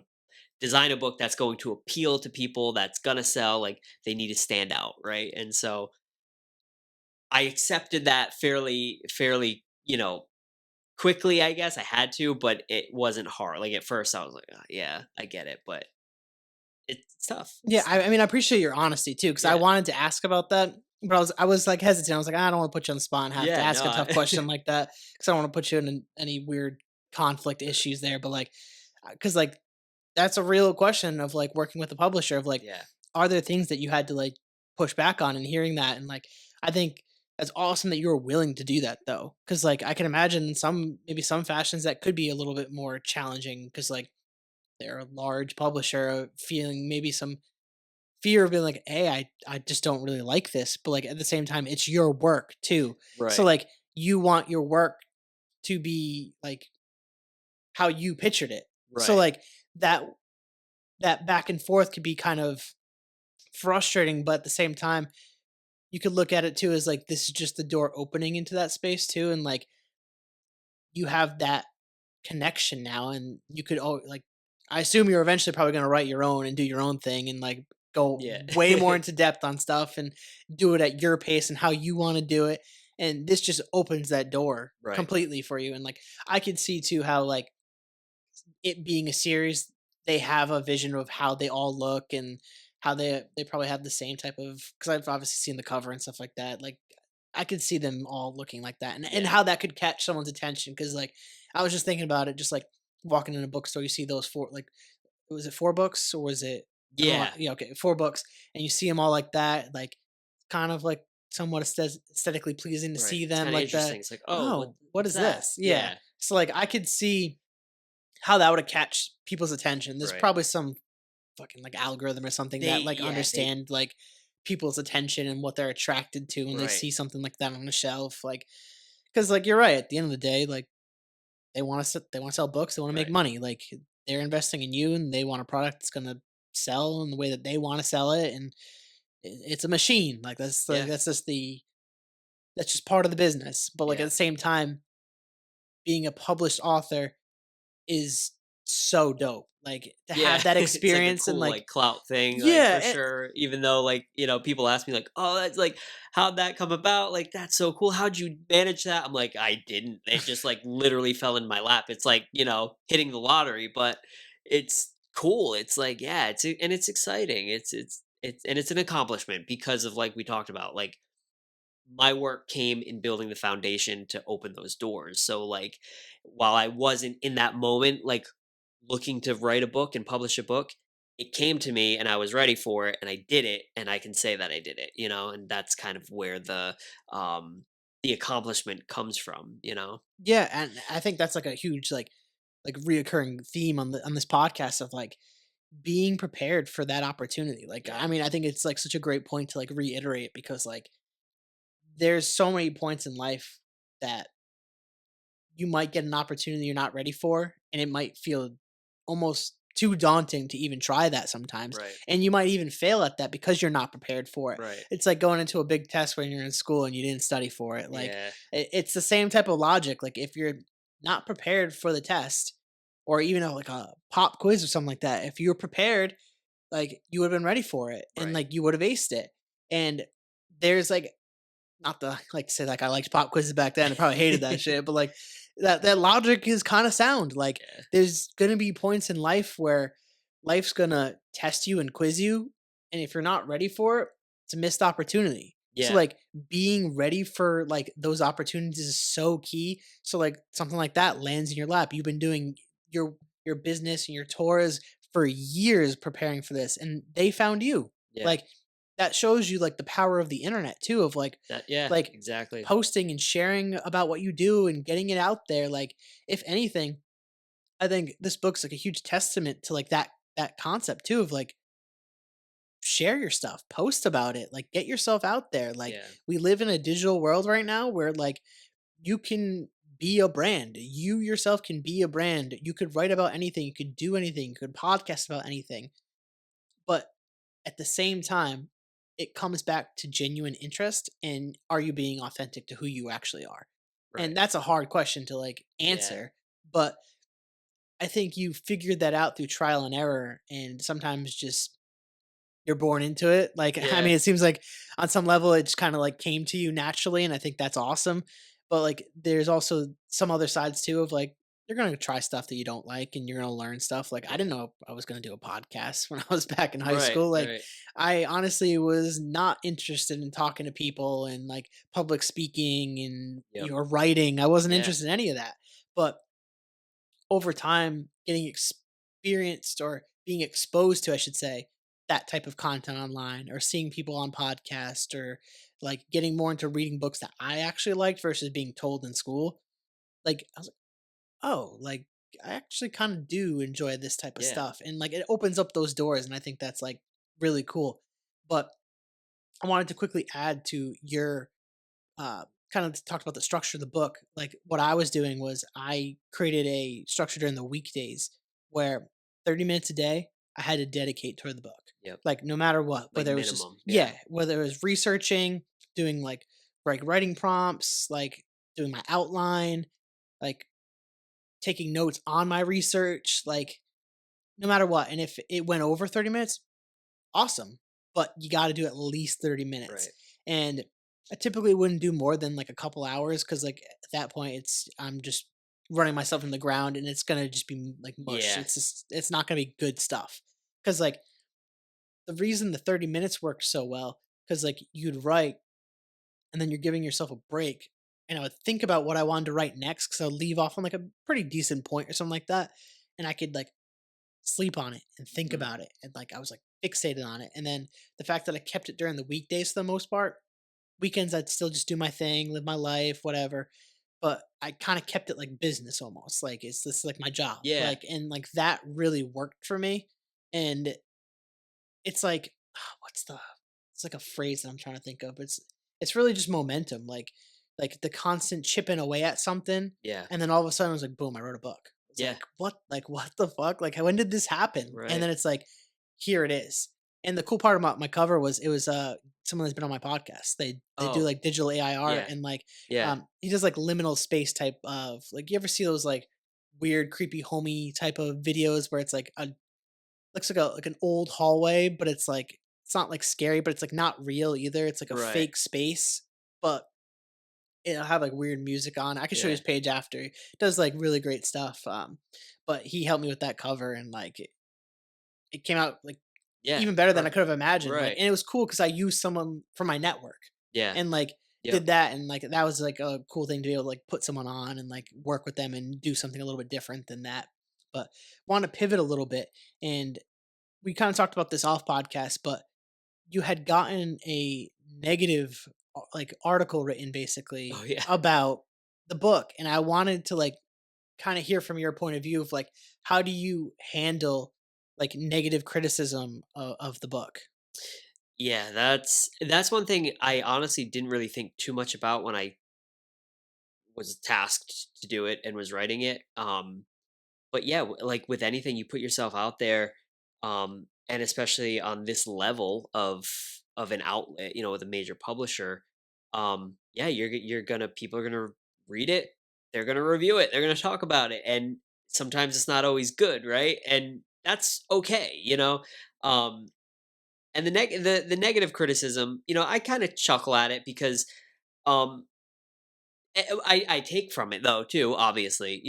design a book that's going to appeal to people, that's gonna sell. Like they need to stand out, right? And so I accepted that fairly, quickly. I guess I had to, but it wasn't hard. Like at first, I was like, "Ah, yeah, I get it," but it's tough. Yeah, I mean, I appreciate your honesty too, because I Yeah, wanted to ask about that, but I was like hesitant. I was like, I don't want to put you on the spot and have to yeah, ask no, a tough question like that, because I don't want to put you in any weird conflict issues there. But like, because like that's a real question of like working with a publisher of like, yeah, are there things that you had to like push back on, and hearing that, and like I think that's awesome that you were willing to do that though, because like I can imagine maybe some fashions that could be a little bit more challenging, because like they're a large publisher, feeling maybe some fear of being like, hey, I just don't really like this, but like at the same time it's your work too, so right, like you want your work to be like how you pictured it, so right, like that that back and forth could be kind of frustrating, but at the same time you could look at it too as like this is just the door opening into that space too, and like you have that connection now, and you could like I assume you're eventually probably going to write your own and do your own thing and like go yeah, way more into depth on stuff and do it at your pace and how you want to do it, and this just opens that door right, completely for you. And like I could see too how like it being a series, they have a vision of how they all look and how they probably have the same type of, because I've obviously seen the cover and stuff like that. Like I could see them all looking like that, and yeah, how that could catch someone's attention. Because like I was just thinking about it, just like walking in a bookstore, you see those four, like was it 4 books or was it? I don't know. yeah, Yeah, okay, 4 books, and you see them all like that, like kind of like somewhat aesthetically pleasing to right. see It's them kind of like interesting. that. It's like, oh, What what's is that? this? Yeah. Yeah, So like I could see how that would catch people's attention. There's right. probably some fucking like algorithm or something that like Yeah, they understand like people's attention and what they're attracted to when they right, see something like that on the shelf. Like, because like you're right. At the end of the day, like they want to sell books. They want to make right. money. Like they're investing in you, and they want a product that's gonna sell in the way that they want to sell it. And it's a machine. Like Yeah, that's just part of the business. But like at yeah. the same time, being a published author is so dope. Like to Yeah, have that it's like a experience and cool, like like, clout thing, like, yeah, for sure, even though, like, people ask me, like, "Oh, that's like, how'd that come about?" Like, "That's so cool, how'd you manage that?" I'm like, "I didn't, it just, like, literally fell in my lap." It's like, hitting the lottery, but it's cool, it's like, yeah, and it's exciting, it's an accomplishment because of, like we talked about, like, my work came in building the foundation to open those doors. So like while I wasn't in that moment like looking to write a book and publish a book, it came to me and I was ready for it and I did it and I can say that I did it, and that's kind of where the accomplishment comes from. yeah, and I think that's like a huge like reoccurring theme on this podcast of like being prepared for that opportunity. Like Yeah. I mean, I think it's like such a great point to like reiterate, because like there's so many points in life that you might get an opportunity you're not ready for, and it might feel almost too daunting to even try that sometimes, Right. and you might even fail at that because you're not prepared for it. Right. It's like going into a big test when you're in school and you didn't study for it. Like Yeah. it's the same type of logic. Like if you're not prepared for the test, or even like a pop quiz or something like that, if you're prepared, like you would have been ready for it and Right. like you would have aced it. And there's like not to like say like I liked pop quizzes back then. I probably hated that shit, but like that logic is kind of sound. Like Yeah. there's gonna be points in life where life's gonna test you and quiz you, and if you're not ready for it, it's a missed opportunity. So Yeah. like being ready for like those opportunities is so key. So like something like that lands in your lap. You've been doing your your business and your tours for years preparing for this, and they found you. Yeah. Like that shows you like the power of the internet too, of Yeah, like exactly. posting and sharing about what you do and getting it out there. Like if anything, I think this book's like a huge testament to like that concept too of like share your stuff, post about it, like get yourself out there. Like Yeah. we live in a digital world right now where like you can be a brand. You yourself can be a brand. You could write about anything, you could do anything, you could podcast about anything. But at the same time, it comes back to genuine interest and are you being authentic to who you actually are? And Right. that's a hard question to like Yeah. answer, but I think you figured that out through trial and error and sometimes just you're born into it. Like, I Yeah. mean, it seems like on some level it just kind of like came to you naturally, and I think that's awesome. But like, there's also some other sides too of like you're gonna try stuff that you don't like, and you're gonna learn stuff. Like, I didn't know I was gonna do a podcast when I was back in high Right. school. Like, Right. I honestly was not interested in talking to people and like public speaking and Yep. writing. I wasn't Yeah. interested in any of that. But over time getting experienced or being exposed to, I should say, that type of content online or seeing people on podcast or like getting more into reading books that I actually liked versus being told in school. Like I was like, oh, like I actually kind of do enjoy this type of Yeah. stuff. And like it opens up those doors and I think that's like really cool. But I wanted to quickly add to your kind of talked about the structure of the book. Like what I was doing was I created a structure during the weekdays where 30 minutes a day I had to dedicate toward the book. Yep. Like no matter what, Like whether it was just minimum. Yeah. yeah, whether it was researching, doing like writing prompts, like doing my outline, like taking notes on my research, like no matter what. And if it went over 30 minutes, awesome, but you gotta do at least 30 minutes. Right. And I typically wouldn't do more than, like, a couple hours because, like, at that point, I'm just running myself in the ground, and it's gonna just be, like, mush. Yeah. It's just it's not gonna be good stuff. Because like, the reason the 30 minutes works so well, because like, you'd write, and then you're giving yourself a break, and I would think about what I wanted to write next because 'cause I'd leave off on, like, a pretty decent point or something like that, and I could, like, sleep on it and think Mhm. about it, and, like, I was, like, fixated on it, and then the fact that I kept it during the weekdays for the most part, weekends, I'd still just do my thing, live my life, whatever, but I kinda kept it like business almost, like, it's this like my job, Yeah. like, and, like, that really worked for me, and it's like, what's the it's like a phrase that I'm trying to think of, it's really just momentum, like, the constant chipping away at something, Yeah. and then all of a sudden, I was like, "Boom, I wrote a book." It's Yeah. like, what the fuck? Like, when did this happen? And Right. then it's like, here it is. And the cool part about my cover was it was, someone that's been on my podcast. They do, Oh, like, digital AI art yeah. and, like, Yeah. he does, like, liminal space type of like, you ever see those, like, weird, creepy, homey type of videos where it's, like, a looks like an old hallway, but it's, like it's not, like, scary, but it's, like, not real either. It's, like, a Right. fake space, but it'll have, like, weird music on. I can show you Yeah. his page after. He does, like, really great stuff, but he helped me with that cover, and, like, it came out, like, Yeah. even better than I Perfect. could have imagined, like Right. and it was cool because I used someone from my network, Yeah. and, like, Yep. did that, and, like, that was, like, a cool thing to be able to, like, put someone on and, like, work with them and do something a little bit different than that, but wanna pivot a little bit, and we kinda talked about this off podcast, but you had gotten a negative, like, article written basically Oh, yeah. about the book, and I wanted to, like, kinda hear from your point of view of, like, how do you handle, like, negative criticism of the book? Yeah, that's one thing I honestly didn't really think too much about when I was tasked to do it and was writing it. But yeah, like with anything, you put yourself out there, and especially on this level of an outlet, with a major publisher, yeah, you're gonna people are gonna read it, they're gonna review it, they're gonna talk about it, and sometimes it's not always good, right? And that's okay. Um, and the negative criticism, I kind of chuckle at it because Um, I take from it though too, obviously,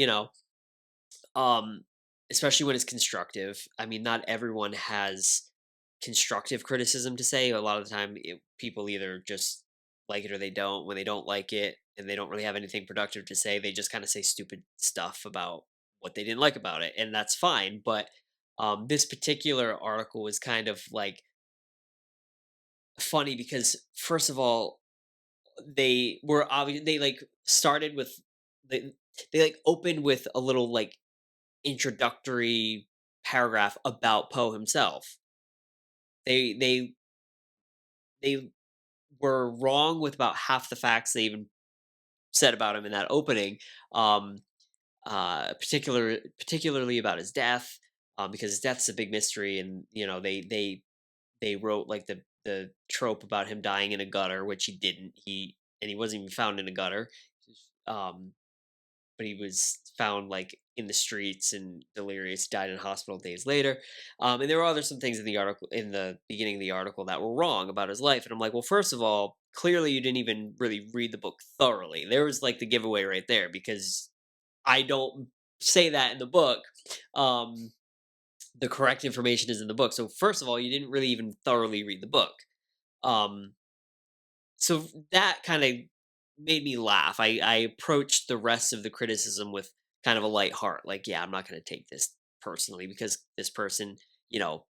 um, especially when it's constructive. I mean, not everyone has constructive criticism to say. A lot of the time, people either just like it or they don't. When they don't like it and they don't really have anything productive to say, they just kind of say stupid stuff about what they didn't like about it, and that's fine. But this particular article was kind of like funny because, first of all, they like started with they they like opened with a little like introductory paragraph about Poe himself. They they they were wrong with about half the facts they even said about him in that opening. Um, particularly about his death, because his death's a big mystery, and they wrote like the trope about him dying in a gutter, which he didn't. He wasn't even found in a gutter. Um, but he was found like in the streets and delirious, died in a hospital days later. And there were some things in the article, in the beginning of the article, that were wrong about his life. And I'm like, well, first of all, clearly you didn't even really read the book thoroughly. There was like the giveaway right there, because I don't say that in the book. Um, the correct information is in the book. So first of all, you didn't really even thoroughly read the book. Um, so that kind of made me laugh. I approached the rest of the criticism with kind of a light heart. Like, yeah, I'm not going to take this personally because this person, you know,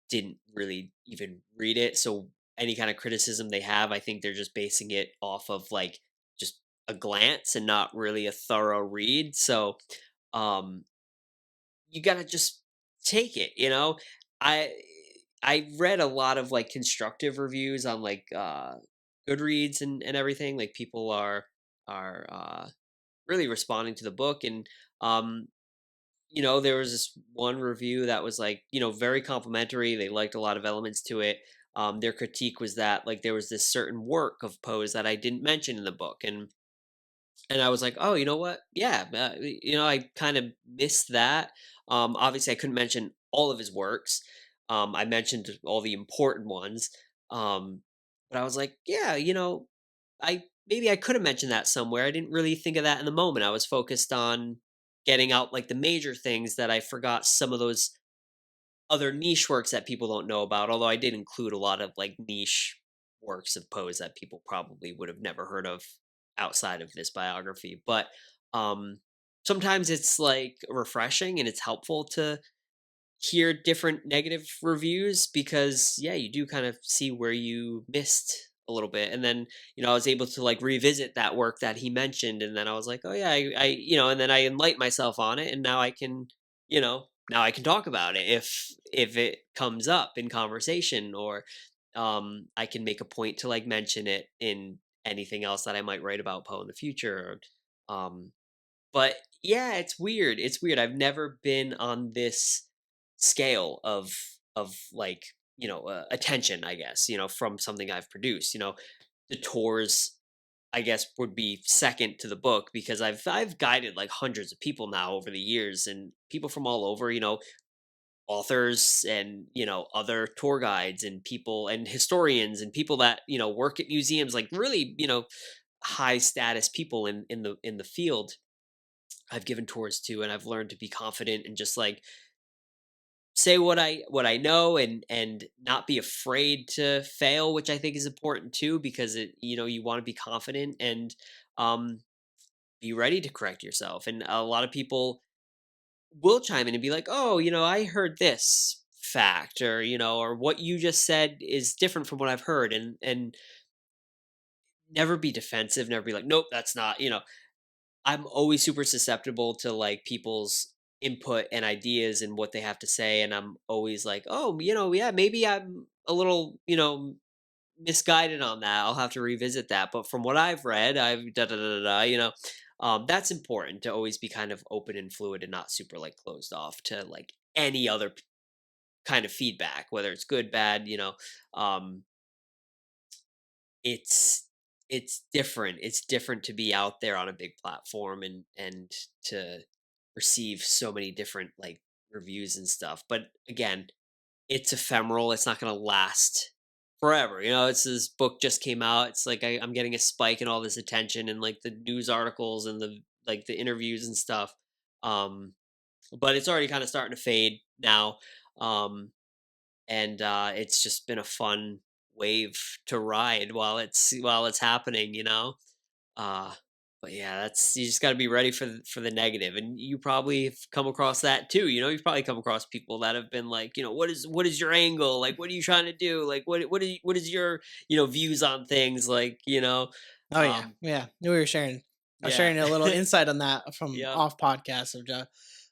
didn't really even read it. So any kind of criticism they have, I think they're just basing it off of like just a glance and not really a thorough read. So um you got to just take it, I I read a lot of like constructive reviews on like Goodreads and everything. Like people are really responding to the book, and um there was this one review that was like, very complimentary. They liked a lot of elements to it. Their critique was that like there was this certain work of Poe's that I didn't mention in the book, and I was like, "Oh, you know what? Yeah, I kind of missed that." Obviously, I couldn't mention all of his works. I mentioned all the important ones, um, but I was like, "Yeah, I maybe I could have mentioned that somewhere. I didn't really think of that in the moment. I was focused on getting out like the major things that I forgot some of those other niche works that people don't know about. Although I did include a lot of like niche works of Poe's that people probably would have never heard of outside of this biography. But um, sometimes it's like refreshing and it's helpful to hear different negative reviews, because yeah, you do kind of see where you missed a little bit. And then I was able to like revisit that work that he mentioned, and then I was like, oh yeah, and then I enlightened myself on it, and now I can now I can talk about it if it comes up in conversation, or I can make a point to like mention it in anything else that I might write about Poe in the future. But yeah, it's weird. It's weird. I've never been on this scale of like, attention, I guess, from something I've produced. The tours, I guess, would be second to the book, because I've guided like hundreds of people now over the years, and people from all over, authors and other tour guides and people and historians and people that work at museums, like really high status people in the field. I've given tours to, and I've learned to be confident and just like say what I know, and not be afraid to fail, which I think is important too, because you want to be confident and um be ready to correct yourself. And a lot of people will chime in and be like, "Oh, I heard this fact, or or what you just said is different from what I've heard," and never be defensive, never be like, "Nope, that's not," I'm always super susceptible to like people's input and ideas and what they have to say, and I'm always like, "Oh, yeah, maybe I'm a little, misguided on that. I'll have to revisit that." But from what I've read, I've da da da da, da, that's important, to always be kind of open and fluid and not super like closed off to like any other kind of feedback, whether it's good, bad. Um, it's it's different. It's different to be out there on a big platform and to receive so many different like reviews and stuff. But again, it's ephemeral. It's not going to last forever. It's this book just came out. It's like I'm getting a spike in all this attention and like the news articles and the interviews and stuff. Um, but it's already kind of starting to fade now. Um, and it's just been a fun wave to ride while it's happening. uh but yeah, that's you just got to be ready for the negative, and you probably have come across that too. You've probably come across people that have been like, what is your angle, like what are you trying to do, like what is your views on things, Oh yeah, um yeah. We were sharing. I was yeah. sharing a little insight on that from Yep. off podcasts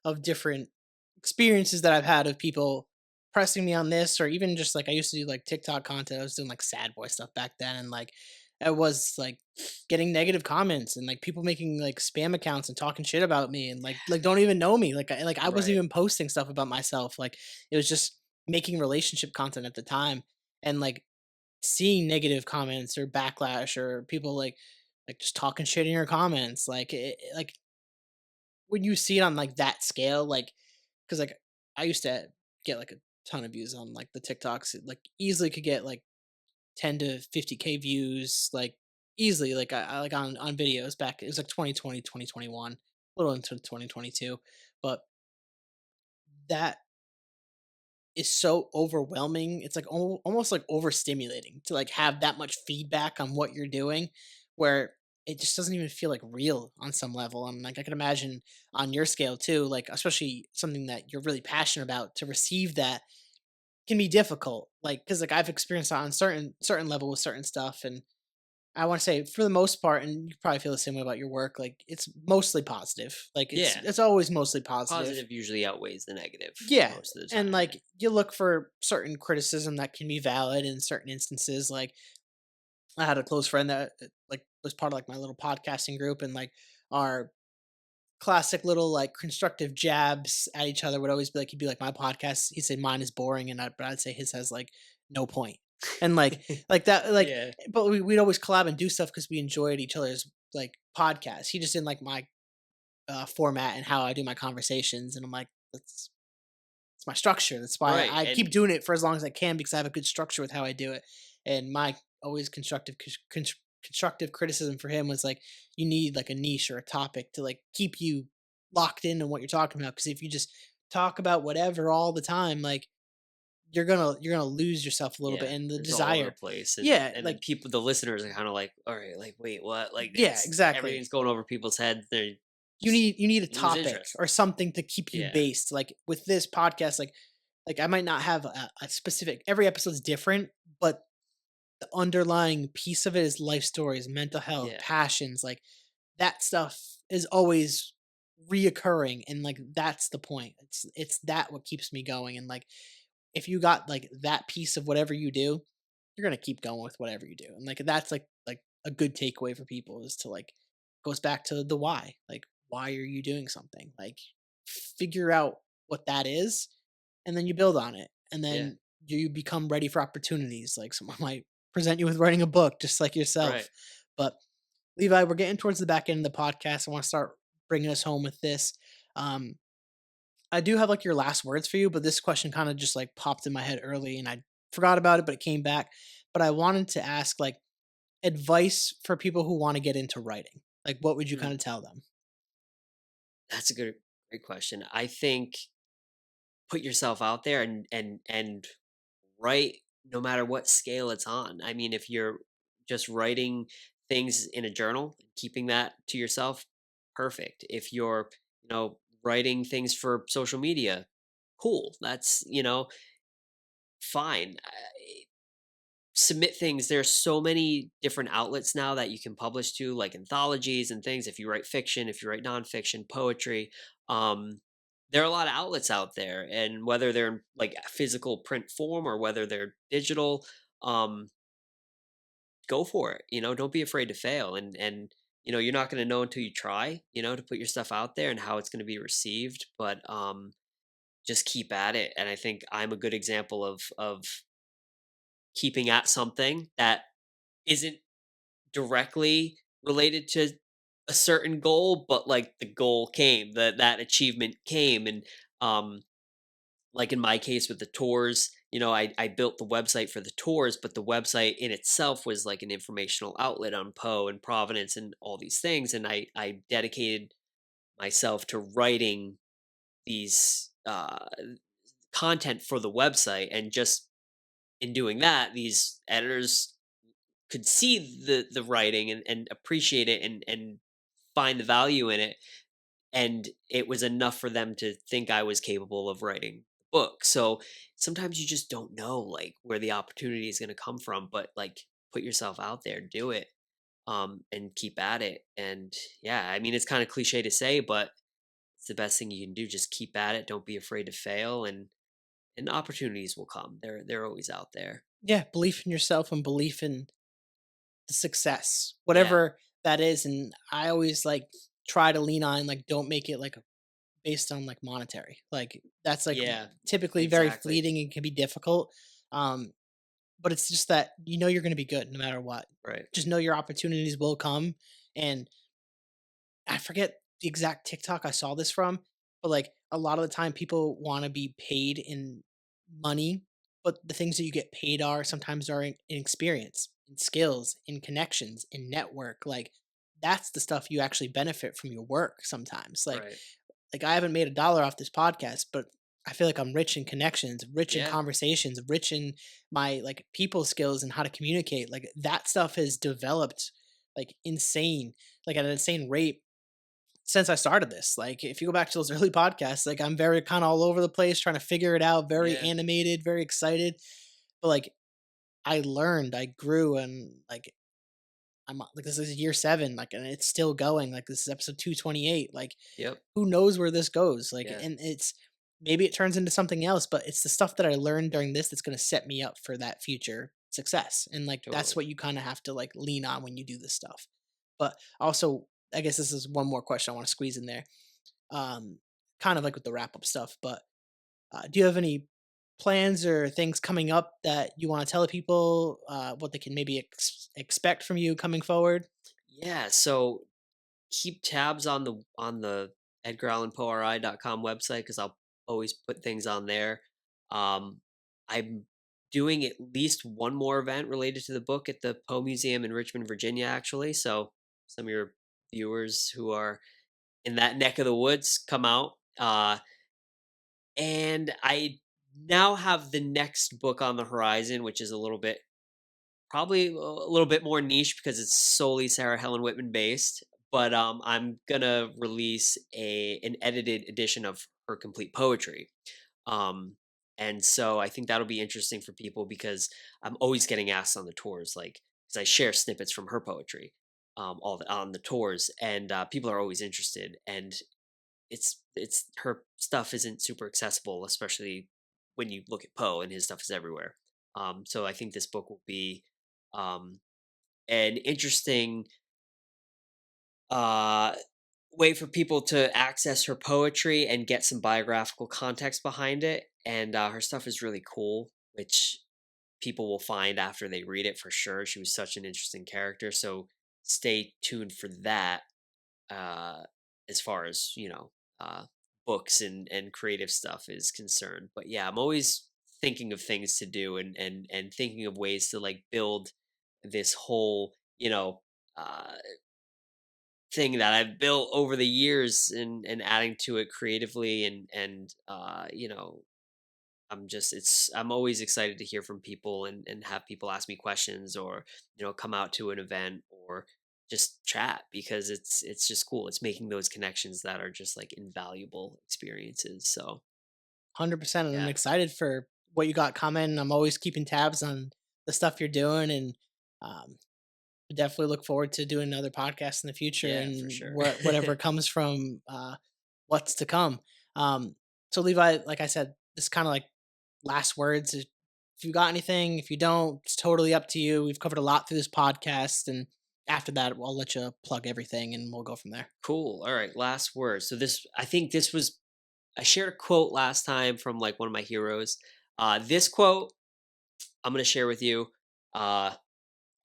of different experiences that I've had of people pressing me on this, or even just like I used to do like TikTok content. I was doing like sad boy stuff back then, and like I was like getting negative comments and like people making like spam accounts and talking shit about me and like don't even know me. I wasn't Right. even posting stuff about myself. Like it was just making relationship content at the time, and like seeing negative comments or backlash or people like just talking shit in your comments like when you see it on like that scale, like because like I used to get like a ton of views on like the TikToks. It, like easily could get like 10 to 50K views, like easily, like I like on videos back. It was like 2020, 2021, a little into 2022, but that is so overwhelming. It's like almost like overstimulating to like have that much feedback on what you're doing, where it just doesn't even feel like real on some level. And like I can imagine on your scale too, like especially something that you're really passionate about, to receive that can be difficult. Like because like I've experienced that on certain level with certain stuff, and I want to say for the most part, and you probably feel the same way about your work. Like it's mostly positive. Like it's Yeah, it's always mostly positive. positive usually outweighs the negative Yeah, most of the and, time. Yeah. like, you look for certain criticism that can be valid in certain instances, like, I had a close friend that, like, was part of, like, my little podcasting group, and, like, our classic little, like, constructive jabs at each other would always be, like he'd be like, "My podcast," he'd say, "Mine is boring," but I'd say his has, like, no point. And, like that Yeah. but we'd always collab and do stuff because we enjoyed each other's, like, podcasts. He just didn't like my, format and how I do my conversations, and I'm like, "That's it's my structure. That's why Right. I keep And doing it for as long as I can, because I have a good structure with how I do it." And my always constructive criticism for him was like, you need like a niche or a topic to like keep you locked into what you're talking about. Because if you just talk about whatever all the time, like you're gonna lose yourself a little bit yeah, and the it's all over the desire. place, and Yeah, and then the listeners are kind of like, all right, like wait, what? Like yeah, it's exactly. everything's going over people's heads. They You just need a lose topic interest. or something to keep you Yeah. based. Like with this podcast, like I might not have a specific, every episode's different, but the underlying piece of it is life stories, mental health, Yeah. passions, like that stuff is always reoccurring, and like that's the point. It's that what keeps me going, and like if you got like that piece of whatever you do, you're gonna keep going with whatever you do. And like that's like a good takeaway for people is to like goes back to the why. Like why are you doing something? Like figure out what that is, and then you build on it. And Yeah. then you become ready for opportunities. Like someone might present you with writing a book just like yourself. Right. But Levi, we're getting towards the back end of the podcast. I want to start bringing us home with this. Um, I do have like your last words for you, but this question kind of just like popped in my head early and I forgot about it, but it came back. But I wanted to ask like advice for people who want to get into writing. Like what would you kind Hmm. of tell them? That's a great question. I think put yourself out there and write no matter what scale it's on. I mean, if you're just writing things in a journal, keeping that to yourself, perfect. If you're, writing things for social media, cool. That's, fine. Submit things. There's so many different outlets now that you can publish to, like anthologies and things. If you write fiction, if you write nonfiction, poetry, um, there are a lot of outlets out there, and whether they're in like physical print form or whether they're digital, um, go for it. Don't be afraid to fail, and you're not going to know until you try. To put your stuff out there and how it's going to be received, but just keep at it. And I think I'm a good example of keeping at something that isn't directly related to a certain goal, but like the goal came, that achievement came, and um, like in my case with the tours, I built the website for the tours, but the website in itself was like an informational outlet on Poe and Providence and all these things. And I dedicated myself to writing these content for the website. And just in doing that, these editors could see the writing and appreciate it and find the value in it, and it was enough for them to think I was capable of writing a book. So sometimes you just don't know like where the opportunity is going to come from, but like put yourself out there, do it, and keep at it. And yeah, I mean it's kind of cliche to say, but it's the best thing you can do. Just keep at it. Don't be afraid to fail, and opportunities will come. They're always out there. Yeah, belief in yourself and belief in the success, Yeah. whatever that is. And I always like try to lean on like don't make it like based on like monetary. Like that's like Yeah. typically very Exactly. fleeting and can be difficult. Um, but it's just that you know you're going to be good no matter what. Right. Just know your opportunities will come. And I forget the exact TikTok I saw this from, but like a lot of the time people want to be paid in money, but the things that you get paid are sometimes are in experience, in skills, in connections, in network. Like that's the stuff you actually benefit from your work sometimes. Right. Like I haven't made a dollar off this podcast, but I feel like I'm rich in connections, rich in Yeah. conversations, rich in my like people skills and how to communicate. Like that stuff has developed like insane, like at an insane rate since I started this. Like if you go back to those early podcasts, like I'm very kind of all over the place trying to figure it out, very Yeah. animated, very excited. But like I learned, I grew, and like like this is year 7, like and it's still going. Like this is episode 228. Like Yep. who knows where this goes? Like Yeah. and it's maybe it turns into something else, but it's the stuff that I learned during this that's going to set me up for that future success. And like that's Totally. what you kind of have to like lean on when you do this stuff. But also, I guess this is one more question I want to squeeze in there. Um, kind of like with the wrap up stuff, but do you have any plans or things coming up that you want to tell people what they can maybe expect from you coming forward? Yeah. So keep tabs on the edgarallanpoe.com website because I'll always put things on there. Um, I'm doing at least one more event related to the book at the Poe Museum in Richmond, Virginia, actually. So some of your viewers who are in that neck of the woods come out. And I now have the next book on the horizon, which is a little bit probably a little bit more niche because it's solely Sarah Helen Whitman based, but I'm gonna release a an edited edition of her complete poetry. Um, and so I think that'll be interesting for people because I'm always getting asked on the tours, like because I share snippets from her poetry, on the tours, and people are always interested. And it's her stuff isn't super accessible, especially when you look at Poe and his stuff is everywhere. So I think this book will be um, an interesting uh, way for people to access her poetry and get some biographical context behind it. And her stuff is really cool, which people will find after they read it for sure. She was such an interesting character. So stay tuned for that, uh, as far as, uh, books and creative stuff is concerned. But yeah, I'm always thinking of things to do and thinking of ways to like build this whole, thing that I've built over the years and adding to it creatively and I'm always excited to hear from people and have people ask me questions or come out to an event or just chat because it's just cool. It's making those connections that are just like invaluable experiences. So 100%. And I'm yeah. excited for what you got coming. I'm always keeping tabs on the stuff you're doing, and um, definitely look forward to doing another podcast in the future Yeah, for and sure. whatever comes from what's to come. Um, so Levi, like I said, this kind of like last words. If you got anything, if you don't, it's totally up to you. We've covered a lot through this podcast, and after that, I'll let you plug everything, and we'll go from there. Cool. All right, last word. So I think this was I shared a quote last time from like one of my heroes. This quote I'm going to share with you. Uh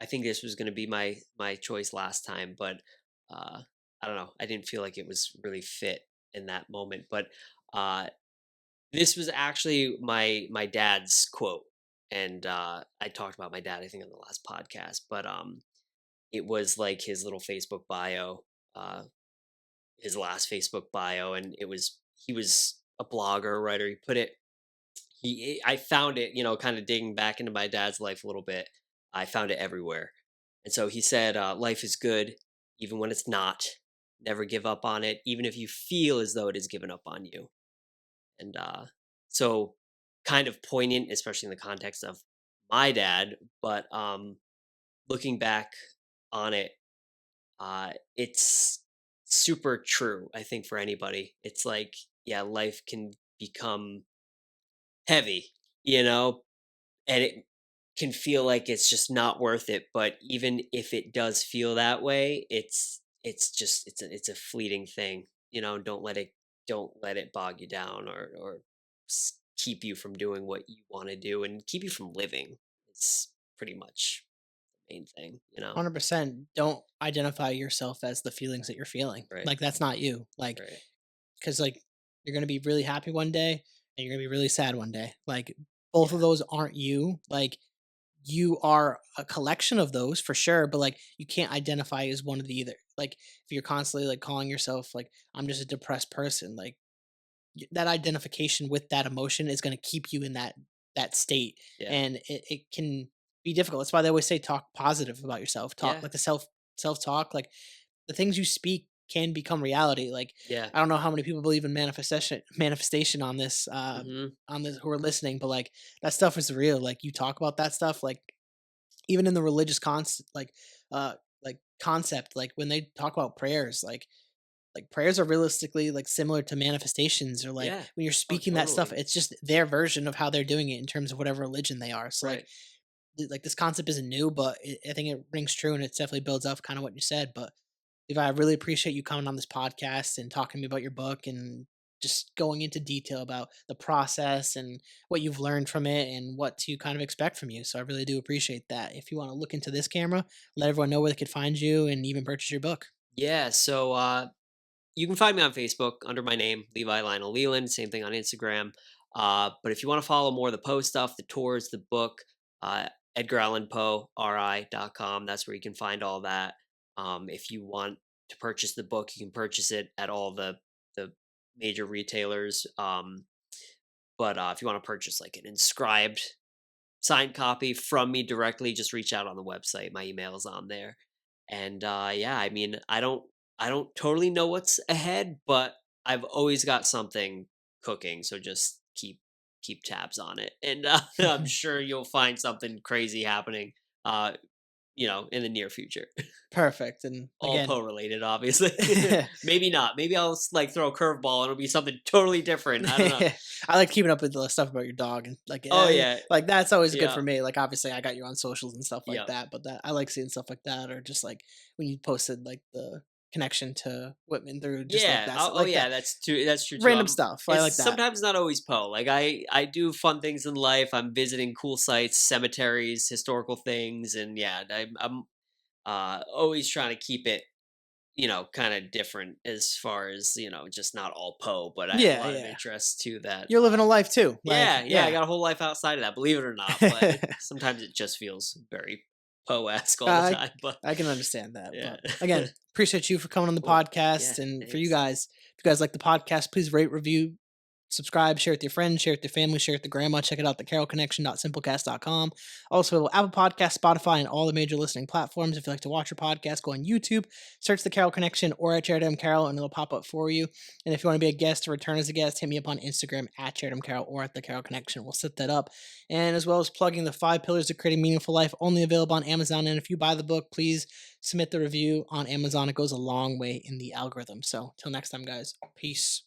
I think this was going to be my choice last time, but uh, I don't know. I didn't feel like it was really fit in that moment. But uh, This was actually my dad's quote, and I talked about my dad, I think, on the last podcast, but it was like his little Facebook bio, uh, his last Facebook bio, and he was a blogger, writer. He put it. I found it, kind of digging back into my dad's life a little bit. I found it everywhere, and so he said, "Life is good, even when it's not. Never give up on it, even if you feel as though it has given up on you." And so kind of poignant, especially in the context of my dad, but looking back on it, it's super true, I think, for anybody. It's like, yeah, life can become heavy, you know and it can feel like it's just not worth it, but even if it does feel that way, it's a fleeting thing. Don't let it bog you down, or keep you from doing what you want to do, and keep you from living. It's pretty much the main thing. 100%. Don't identify yourself as the feelings that you're feeling. Right. Like that's not you. Like Right. because like you're gonna be really happy one day and you're gonna be really sad one day. Like both of Yeah. those aren't you. Like you are a collection of those for sure, but like you can't identify as one of the either. Like if you're constantly like calling yourself like I'm just a depressed person, like that identification with that emotion is going to keep you in that state, Yeah. and it can be difficult. That's why they always say talk positive about yourself, talk Yeah. like the self talk, like the things you speak can become reality. Like Yeah. I don't know how many people believe in manifestation Hmm. on this who are listening, but like that stuff is real. Like you talk about that stuff, like even in the religious uh concept, like when they talk about prayers, like prayers are realistically like similar to manifestations, or like Yeah. when you're Oh, speaking that stuff, totally. it's just their version of how they're doing it in terms of whatever religion they are. So like Right. like this concept isn't new, but I think it rings true, and it definitely builds off kind of what you said. But Levi, I really appreciate you coming on this podcast and talking to me about your book and just going into detail about the process and what you've learned from it and what to kind of expect from you. So I really do appreciate that. If you want to look into this camera, let everyone know where they could find you and even purchase your book. Yeah. So you can find me on Facebook under my name, Levi Lionel Leland. Same thing on Instagram. But if you want to follow more of the Poe stuff, the tours, the book, Edgar Allan Poe, RI.com. That's where you can find all that. If you want to purchase the book, you can purchase it at all the major retailers. But if you want to purchase like an inscribed signed copy from me directly, just reach out on the website. My email is on there. And yeah, I mean, I don't totally know what's ahead, but I've always got something cooking, so just keep tabs on it. And I'm sure you'll find something crazy happening uh, in the near future. Perfect. And All again, Poe related, obviously. Maybe not. Maybe I'll like throw a curveball and it'll be something totally different. I don't know. I like keeping up with the stuff about your dog, and Oh yeah. like that's always good Yeah. for me. Like obviously I got you on socials and stuff like Yeah. that, but that I like seeing stuff like that, or just like when you posted like the connection to Whitman through just like Yeah. that, Oh, oh like yeah, that that's true too. random stuff. I like It's that. sometimes not always Poe. Like I do fun things in life. I'm visiting cool sites, cemeteries, historical things, and yeah, I'm always trying to keep it, kind of different as far as, just not all Poe, but I have a Yeah, lot of yeah. interests too that You're living a life too. Like yeah, yeah, I yeah. got a whole life outside of that, believe it or not, but sometimes it just feels very Poe-esque all the I time, but I can understand that. yeah. But again, appreciate you for coming on the Cool. Yeah, podcast. And for you thanks. guys, if you guys like the podcast, please rate, review, subscribe, share with your friends, share with your family, share with the grandma. Check it out, thecarolconnection.simplecast.com. Also, Apple Podcast, Spotify, and all the major listening platforms. If you like to watch your podcast, go on YouTube, search The Carroll Connection or at Jared M. Carroll, and it'll pop up for you. And if you want to be a guest or return as a guest, hit me up on Instagram at Jared M. Carroll or at The Carroll Connection. We'll set that up. And as well as plugging the 5 Pillars of Creating Meaningful Life, only available on Amazon. And if you buy the book, please submit the review on Amazon. It goes a long way in the algorithm. So, till next time, guys, peace.